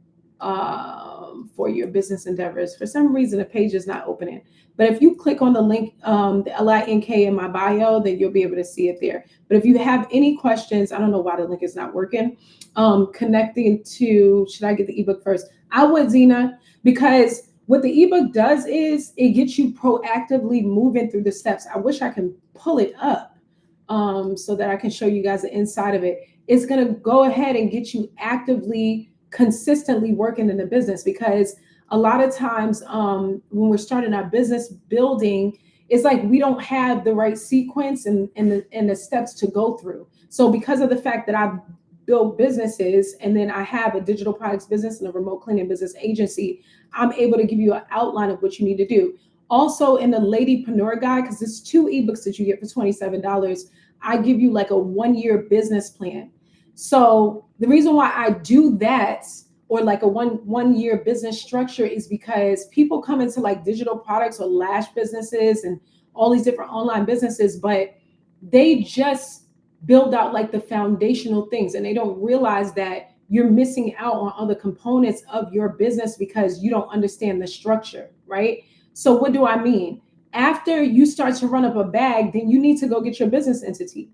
A: for your business endeavors. For some reason, the page is not opening. But if you click on the link, the LINK in my bio, then you'll be able to see it there. But if you have any questions, I don't know why the link is not working, connecting to, should I get the ebook first? I would, Zena, because what the ebook does is it gets you proactively moving through the steps. I wish I can pull it up so that I can show you guys the inside of it. It's going to go ahead and get you actively, consistently working in the business, because a lot of times when we're starting our business building, it's like we don't have the right sequence and the steps to go through. So because of the fact that I've built businesses and then I have a digital products business and a remote cleaning business agency, I'm able to give you an outline of what you need to do. Also in the Ladypreneur Guide, because there's 2 ebooks that you get for $27, I give you like a 1-year business plan. So the reason why I do that, or like a one year business structure, is because people come into like digital products or lash businesses and all these different online businesses, but they just build out like the foundational things and they don't realize that you're missing out on other components of your business because you don't understand the structure, right? So what do I mean? After you start to run up a bag, then you need to go get your business entity,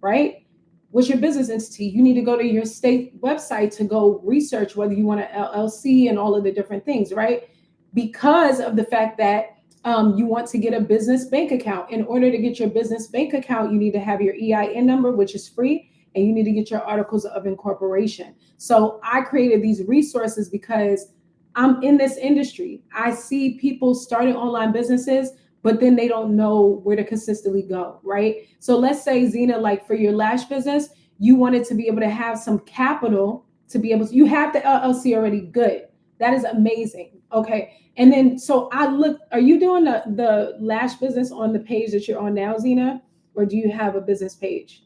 A: right? What's your business entity? You need to go to your state website to go research whether you want an LLC and all of the different things, right? Because of the fact that you want to get a business bank account. In order to get your business bank account, you need to have your EIN number, which is free, and you need to get your articles of incorporation. So I created these resources because I'm in this industry. I see people starting online businesses, but then they don't know where to consistently go, right? So let's say, Zena, like for your lash business, you wanted to be able to have some capital to be able to, you have the LLC already, good. That is amazing. Okay. And then, so I look, are you doing the lash business on the page that you're on now, Zena? Or do you have a business page?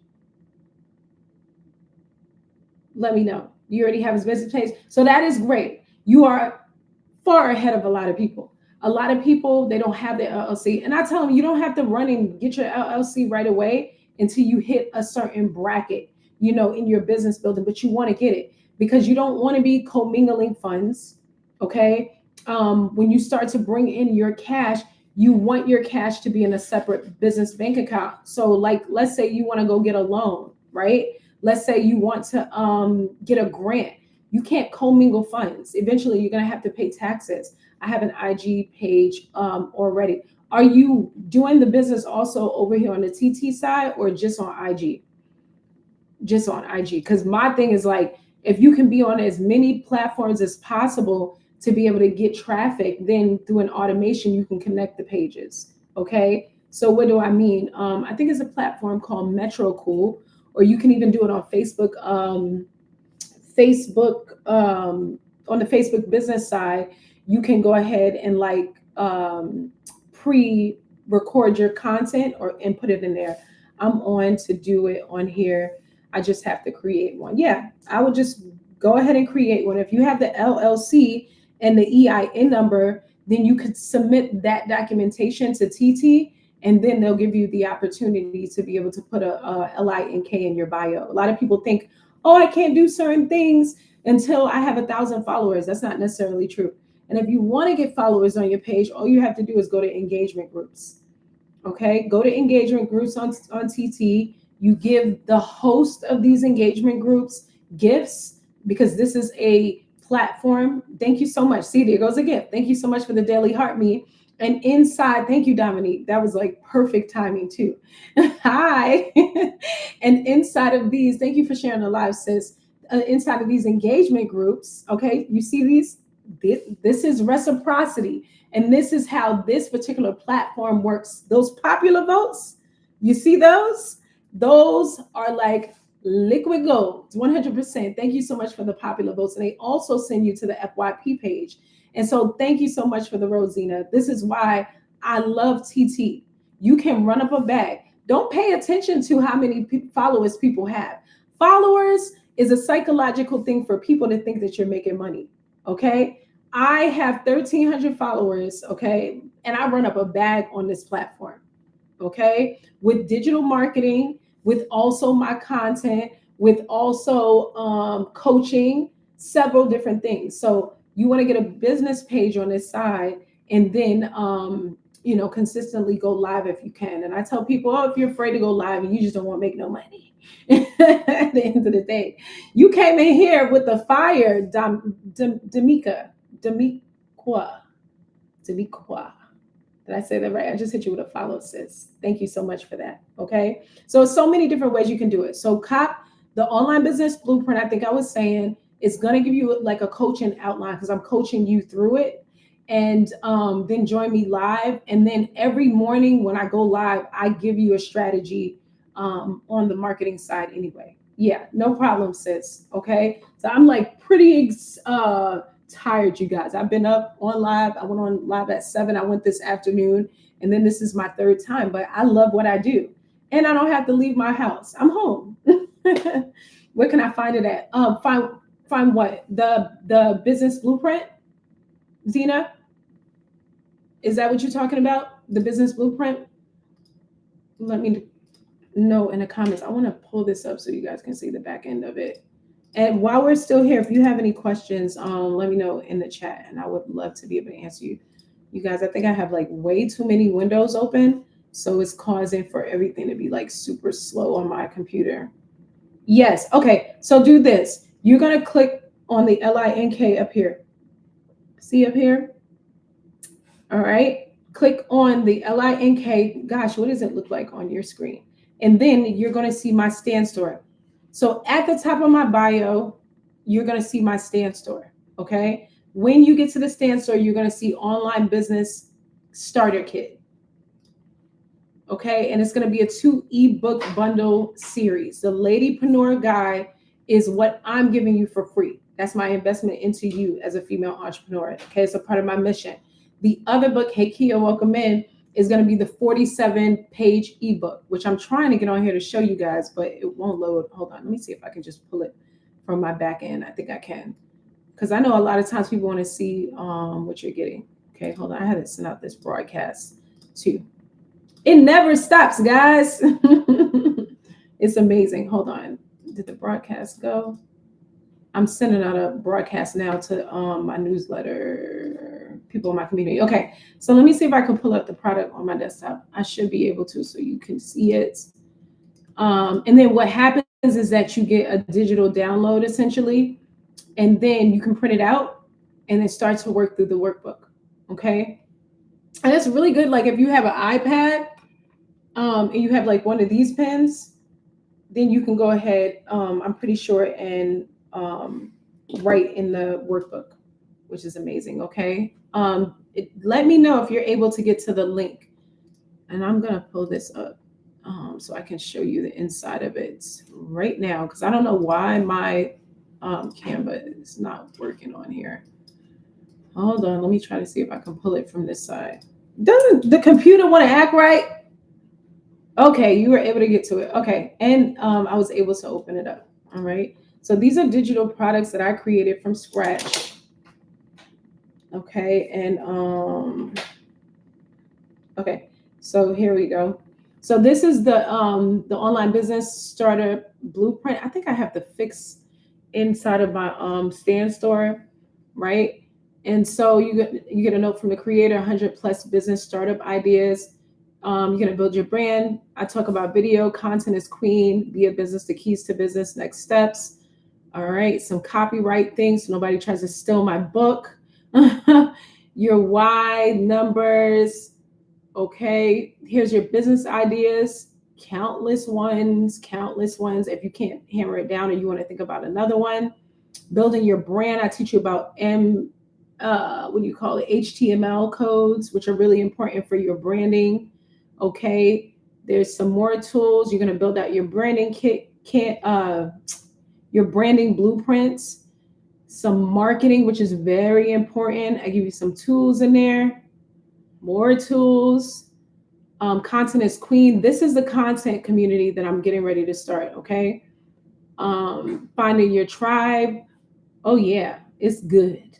A: Let me know. You already have his business page. So that is great. You are far ahead of a lot of people. A lot of people, they don't have their LLC. And I tell them, you don't have to run and get your LLC right away until you hit a certain bracket, in your business building, but you want to get it because you don't want to be commingling funds. Okay. When you start to bring in your cash, you want your cash to be in a separate business bank account. So like, let's say you want to go get a loan, right? Let's say you want to get a grant. You can't commingle funds. Eventually, you're going to have to pay taxes. I have an IG page already. Are you doing the business also over here on the TT side or just on IG? Just on IG. Because my thing is like, if you can be on as many platforms as possible to be able to get traffic, then through an automation, you can connect the pages. Okay. So what do I mean? I think it's a platform called MetroCool, or you can even do it on Facebook. On the Facebook business side, you can go ahead and like pre-record your content and put it in there. I'm on to do it on here. I just have to create one. Yeah, I would just go ahead and create one. If you have the LLC and the EIN number, then you could submit that documentation to TT, and then they'll give you the opportunity to be able to put a LINK in your bio. A lot of people think, oh, I can't do certain things until I have 1,000 followers. That's not necessarily true. And if you want to get followers on your page, all you have to do is go to engagement groups. Okay, go to engagement groups on TT. You give the host of these engagement groups gifts because this is a platform. Thank you so much. See, there goes a gift. Thank you so much for the daily heart me. And inside, thank you, Dominique. That was like perfect timing too. Hi. And inside of these, thank you for sharing the live, sis. Inside of these engagement groups, okay, you see these? This is reciprocity. And this is how this particular platform works. Those popular votes, you see those? Those are like liquid gold, 100%. Thank you so much for the popular votes. And they also send you to the FYP page. And so thank you so much for the Rosina. This is why I love TT. You can run up a bag. Don't pay attention to how many followers people have. Followers is a psychological thing for people to think that you're making money. Okay. I have 1,300 followers. Okay. And I run up a bag on this platform. Okay. With digital marketing, with also my content, with also coaching, several different things. So you want to get a business page on this side and then, consistently go live if you can. And I tell people, if you're afraid to go live and you just don't want to make no money at the end of the day, you came in here with the fire, Demiqua. Did I say that right? I just hit you with a follow, sis. Thank you so much for that. Okay. So many different ways you can do it. So COP, the online business blueprint, I think I was saying, is going to give you like a coaching outline because I'm coaching you through it. And then join me live. And then every morning when I go live, I give you a strategy on the marketing side anyway. Yeah, no problem, sis. Okay. So I'm like pretty tired, you guys. I've been up on live. I went on live at 7. I went this afternoon, and then this is my 3rd time. But I love what I do, and I don't have to leave my house. I'm home. Where can I find it at? Find what? The business blueprint, Zena? Is that what you're talking about? The business blueprint? Let me know in the comments. I want to pull this up so you guys can see the back end of it. And while we're still here, if you have any questions, let me know in the chat, and I would love to be able to answer You guys, I think I have like way too many windows open. So it's causing for everything to be like super slow on my computer. Yes. Okay. So do this. You're going to click on the LINK up here. See up here? All right. Click on the LINK. Gosh, what does it look like on your screen? And then you're going to see my Stan Store. So at the top of my bio, you're going to see my Stan Store. Okay. When you get to the Stan Store, you're going to see Online Business Starter Kit. Okay. And it's going to be a 2 ebook bundle series. The Ladypreneur Guide is what I'm giving you for free. That's my investment into you as a female entrepreneur. Okay. It's a part of my mission. The other book, Hey Kia, Welcome In, is going to be the 47-page ebook, which I'm trying to get on here to show you guys, but it won't load. Hold on. Let me see if I can just pull it from my back end. I think I can. Because I know a lot of times people want to see what you're getting. Okay, hold on. I had to send out this broadcast too. It never stops, guys. It's amazing. Hold on. Did the broadcast go? I'm sending out a broadcast now to my newsletter, people in my community. Okay, so let me see if I can pull up the product on my desktop. I should be able to, so you can see it. And then what happens is that you get a digital download essentially, and then you can print it out and then start to work through the workbook. Okay, and it's really good. Like if you have an iPad and you have like one of these pens, then you can go ahead. I'm pretty sure and write in the workbook, which is amazing. Okay. Let me know if you're able to get to the link, and I'm going to pull this up so I can show you the inside of it right now. Because I don't know why my Canva is not working on here. Hold on. Let me try to see if I can pull it from this side. Doesn't the computer want to act right? Okay. You were able to get to it. Okay. And I was able to open it up. All right. So these are digital products that I created from scratch. Okay, and okay, so here we go. So this is the Online Business Starter Blueprint. I think I have the fix inside of my Stan Store, right? And so you get a note from the creator, 100+ business startup ideas. You're gonna build your brand. I talk about video, content is queen, be a business, the keys to business, next steps. All right, some copyright things so nobody tries to steal my book. Your why, numbers. Okay, here's your business ideas, countless ones. If you can't hammer it down or you want to think about another one, building your brand. I teach you about HTML codes, which are really important for your branding. Okay, there's some more tools. You're going to build out your branding kit, your branding blueprints, some marketing, which is very important. I give you some tools in there, more tools. Content is queen. This is the content community that I'm getting ready to start. Okay. Finding your tribe. Oh yeah, it's good.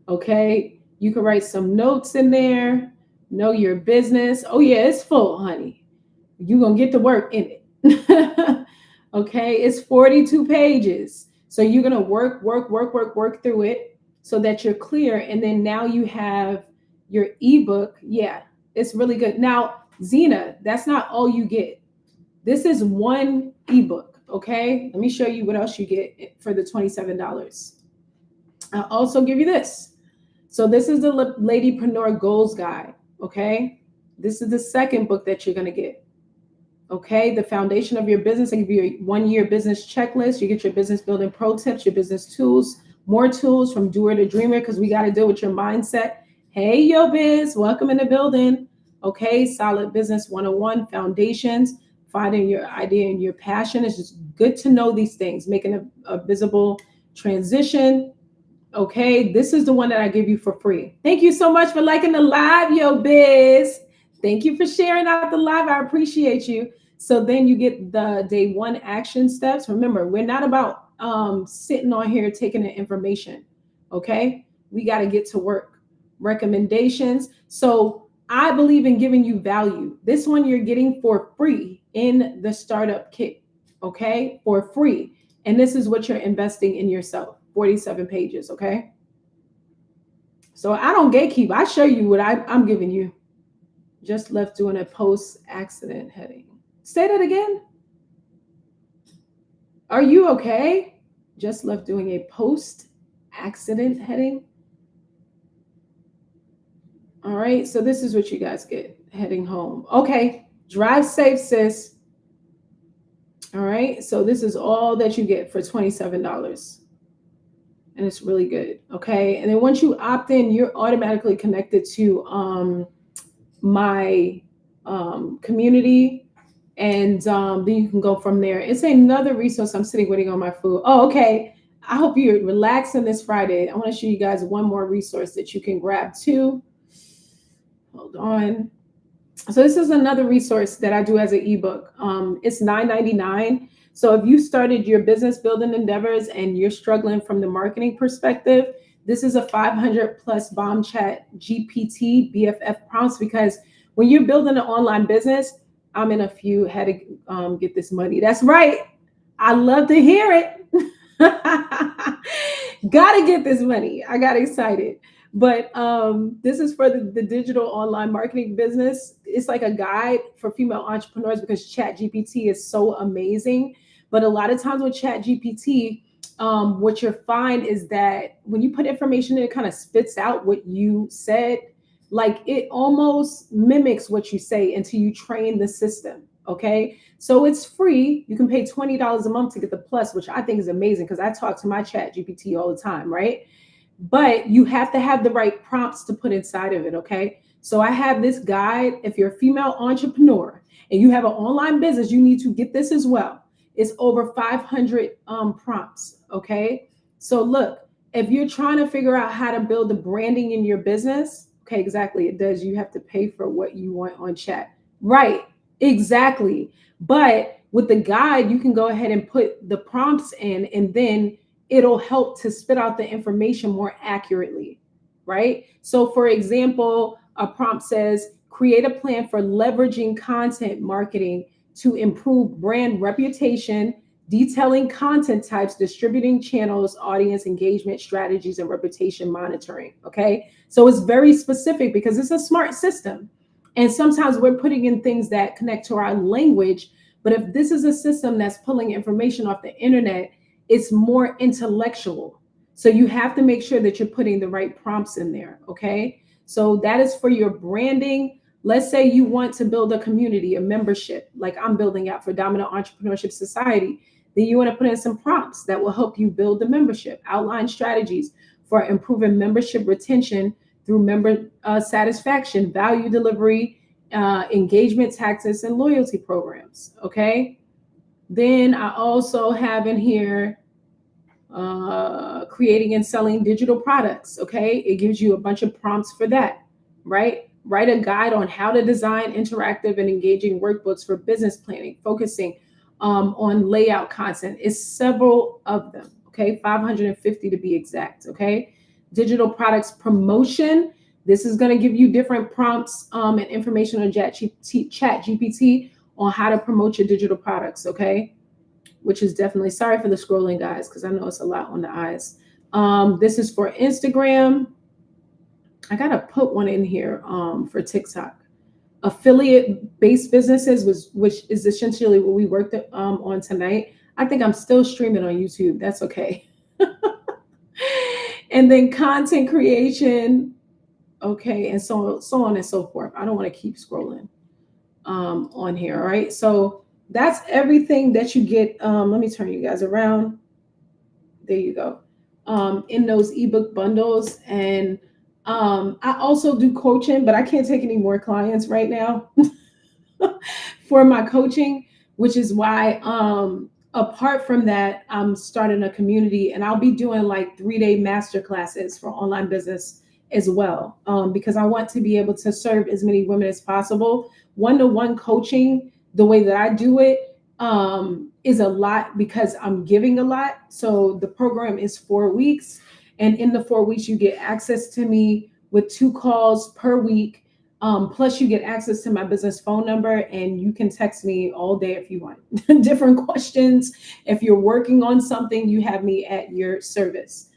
A: Okay. You can write some notes in there. Know your business. Oh yeah, it's full, honey. You're going to get to work in it. Okay. It's 42 pages. So you're going to work through it so that you're clear. And then now you have your ebook. Yeah, it's really good. Now, Zena, that's not all you get. This is one ebook. Okay. Let me show you what else you get for the $27. I'll also give you this. So this is the Ladypreneur Goals Guide. Okay. This is the second book that you're going to get. Okay, the foundation of your business. I give you a 1-year business checklist. You get your business building pro tips, your business tools, more tools from doer to dreamer, because we got to deal with your mindset. Hey, yo, biz, welcome in the building. Okay, solid business 101 foundations, finding your idea and your passion. It's just good to know these things, making a visible transition. Okay, this is the one that I give you for free. Thank you so much for liking the live, yo, biz. Thank you for sharing out the live. I appreciate you. So then you get the day 1 action steps. Remember, we're not about sitting on here taking the information. Okay, we got to get to work. Recommendations. So I believe in giving you value. This one you're getting for free in the startup kit. Okay, for free. And this is what you're investing in yourself. 47 pages. Okay. So I don't gatekeep. I show you what I'm giving you. Just left doing a post-accident heading. Say that again. Are you okay? Just left doing a post-accident heading. All right. So this is what you guys get heading home. Okay. Drive safe, sis. All right. So this is all that you get for $27. And it's really good. Okay. And then once you opt in, you're automatically connected to my community. And then you can go from there. It's another resource. I'm sitting waiting on my food. Oh, okay. I hope you're relaxing this Friday. I want to show you guys one more resource that you can grab too. Hold on. So this is another resource that I do as an ebook. It's $9.99. So if you started your business building endeavors and you're struggling from the marketing perspective, this is a 500 plus bomb chat GPT BFF prompts, because when you're building an online business, I'm in a few had to get this money. That's right. I love to hear it. Gotta get this money. I got excited. But this is for the digital online marketing business. It's like a guide for female entrepreneurs because Chat GPT is so amazing. But a lot of times with Chat GPT, what you'll find is that when you put information in, it kind of spits out what you said. Like it almost mimics what you say until you train the system. Okay. So it's free. You can pay $20 a month to get the plus, which I think is amazing because I talk to my Chat GPT all the time, right? But you have to have the right prompts to put inside of it. Okay. So I have this guide. If you're a female entrepreneur and you have an online business, you need to get this as well. It's over 500 prompts. Okay. So look, if you're trying to figure out how to build the branding in your business, okay, exactly. It does. You have to pay for what you want on chat. Right. Exactly. But with the guide, you can go ahead and put the prompts in, and then it'll help to spit out the information more accurately, right? So for example, a prompt says, create a plan for leveraging content marketing to improve brand reputation, detailing content types, distributing channels, audience engagement strategies, and reputation monitoring, okay? So it's very specific because it's a smart system. And sometimes we're putting in things that connect to our language, but if this is a system that's pulling information off the internet, it's more intellectual. So you have to make sure that you're putting the right prompts in there. Okay. So that is for your branding. Let's say you want to build a community, a membership, like I'm building out for Dominant Entrepreneurship Society. Then you want to put in some prompts that will help you build the membership, outline strategies for improving membership retention through member satisfaction, value delivery, engagement tactics, and loyalty programs. Okay. Then I also have in here creating and selling digital products. Okay. It gives you a bunch of prompts for that, right? Write a guide on how to design interactive and engaging workbooks for business planning, focusing on layout content. It's several of them. Okay. 550 to be exact. Okay. Digital products promotion. This is going to give you different prompts and information on Chat GPT on how to promote your digital products, okay? Which is definitely, sorry for the scrolling, guys, because I know it's a lot on the eyes. This is for Instagram. I got to put one in here for TikTok. Affiliate-based businesses, which is essentially what we worked on tonight. I think I'm still streaming on YouTube. That's okay. And then content creation, okay, and so on and so forth. I don't want to keep scrolling on here. All right. So that's everything that you get. Let me turn you guys around. There you go. In those ebook bundles. And I also do coaching, but I can't take any more clients right now for my coaching, which is why apart from that, I'm starting a community, and I'll be doing like 3-day master classes for online business as well, because I want to be able to serve as many women as possible. One-to-one coaching, the way that I do it, is a lot because I'm giving a lot. So the program is 4 weeks, and in the 4 weeks, you get access to me with 2 calls per week. Plus you get access to my business phone number, and you can text me all day if you want different questions. If you're working on something, you have me at your service.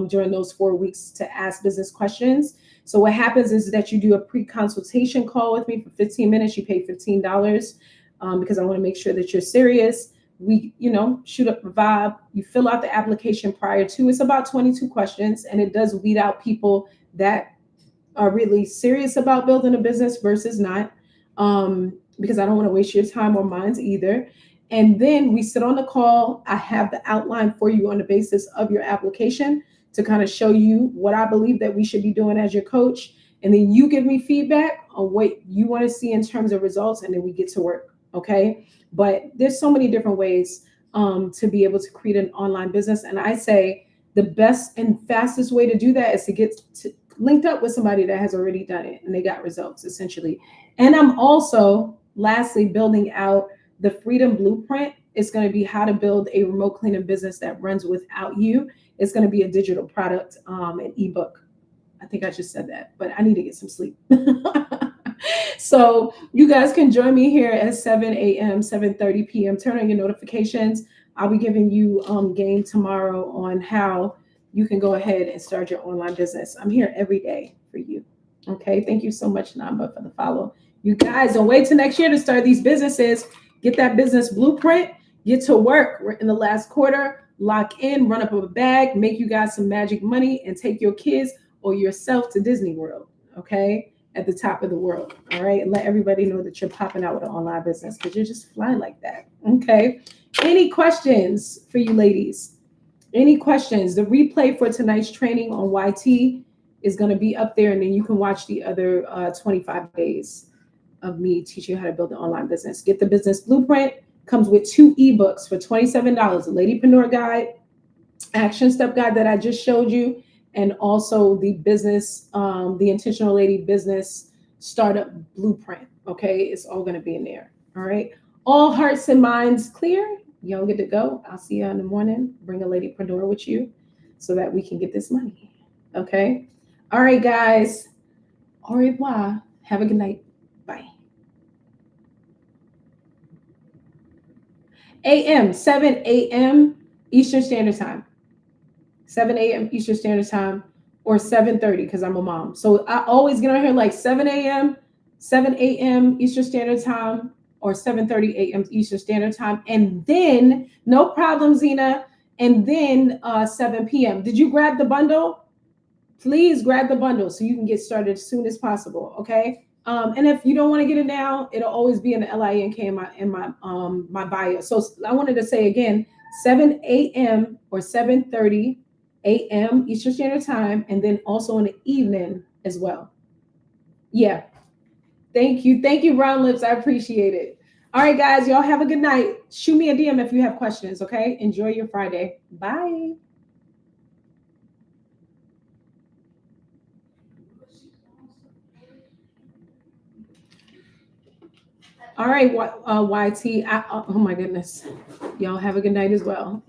A: during those 4 weeks to ask business questions. So what happens is that you do a pre-consultation call with me for 15 minutes. You pay $15 because I want to make sure that you're serious. We, shoot up a vibe. You fill out the application prior to. It's about 22 questions, and it does weed out people that are really serious about building a business versus not, because I don't want to waste your time or mine either. And then we sit on the call. I have the outline for you on the basis of your application to kind of show you what I believe that we should be doing as your coach. And then you give me feedback on what you want to see in terms of results, and then we get to work. Okay. But there's so many different ways to be able to create an online business. And I say the best and fastest way to do that is to get linked up with somebody that has already done it and they got results, essentially. And I'm also, lastly, building out the Freedom Blueprint. It's going to be how to build a remote cleaning business that runs without you. It's going to be a digital product, an ebook. I think I just said that, but I need to get some sleep. So you guys can join me here at 7 a.m., 7:30 p.m. Turn on your notifications. I'll be giving you game tomorrow on how you can go ahead and start your online business. I'm here every day for you. Okay. Thank you so much, Namba, for the follow. You guys don't wait till next year to start these businesses. Get that business blueprint. Get to work. We're in the last quarter. Lock in, run up a bag, make you guys some magic money, and take your kids or yourself to Disney World. Okay. At the top of the world. All right. And let everybody know that you're popping out with an online business because you're just flying like that. Okay. Any questions for you ladies? Any questions? The replay for tonight's training on YT is going to be up there, and then you can watch the other 25 days of me teaching you how to build an online business. Get the business blueprint. Comes with 2 ebooks for $27. A Ladypreneur Guide, action step guide that I just showed you, and also the business, the Intentional Lady Business Startup Blueprint. Okay, it's all going to be in there. All right. All hearts and minds clear. You don't get to go. I'll see you in the morning. Bring a ladypreneur with you so that we can get this money. Okay. All right, guys. Au revoir. Have a good night. Bye. AM, 7 a.m. Eastern Standard Time. 7 a.m. Eastern Standard Time, or 7:30 because I'm a mom. So I always get on here like 7 a.m., 7 a.m. Eastern Standard Time, or 7:30 a.m. Eastern Standard Time. And then, no problem, Zena, and then 7 p.m. Did you grab the bundle? Please grab the bundle so you can get started as soon as possible, okay? And if you don't want to get it now, it'll always be in the LINK in my bio. So I wanted to say again, 7 a.m. or 7:30 a.m. Eastern Standard Time, and then also in the evening as well. Yeah. Thank you, Brown Lips. I appreciate it. All right, guys, y'all have a good night. Shoot me a DM if you have questions, okay? Enjoy your Friday. Bye. All right, YT. Oh my goodness. Y'all have a good night as well.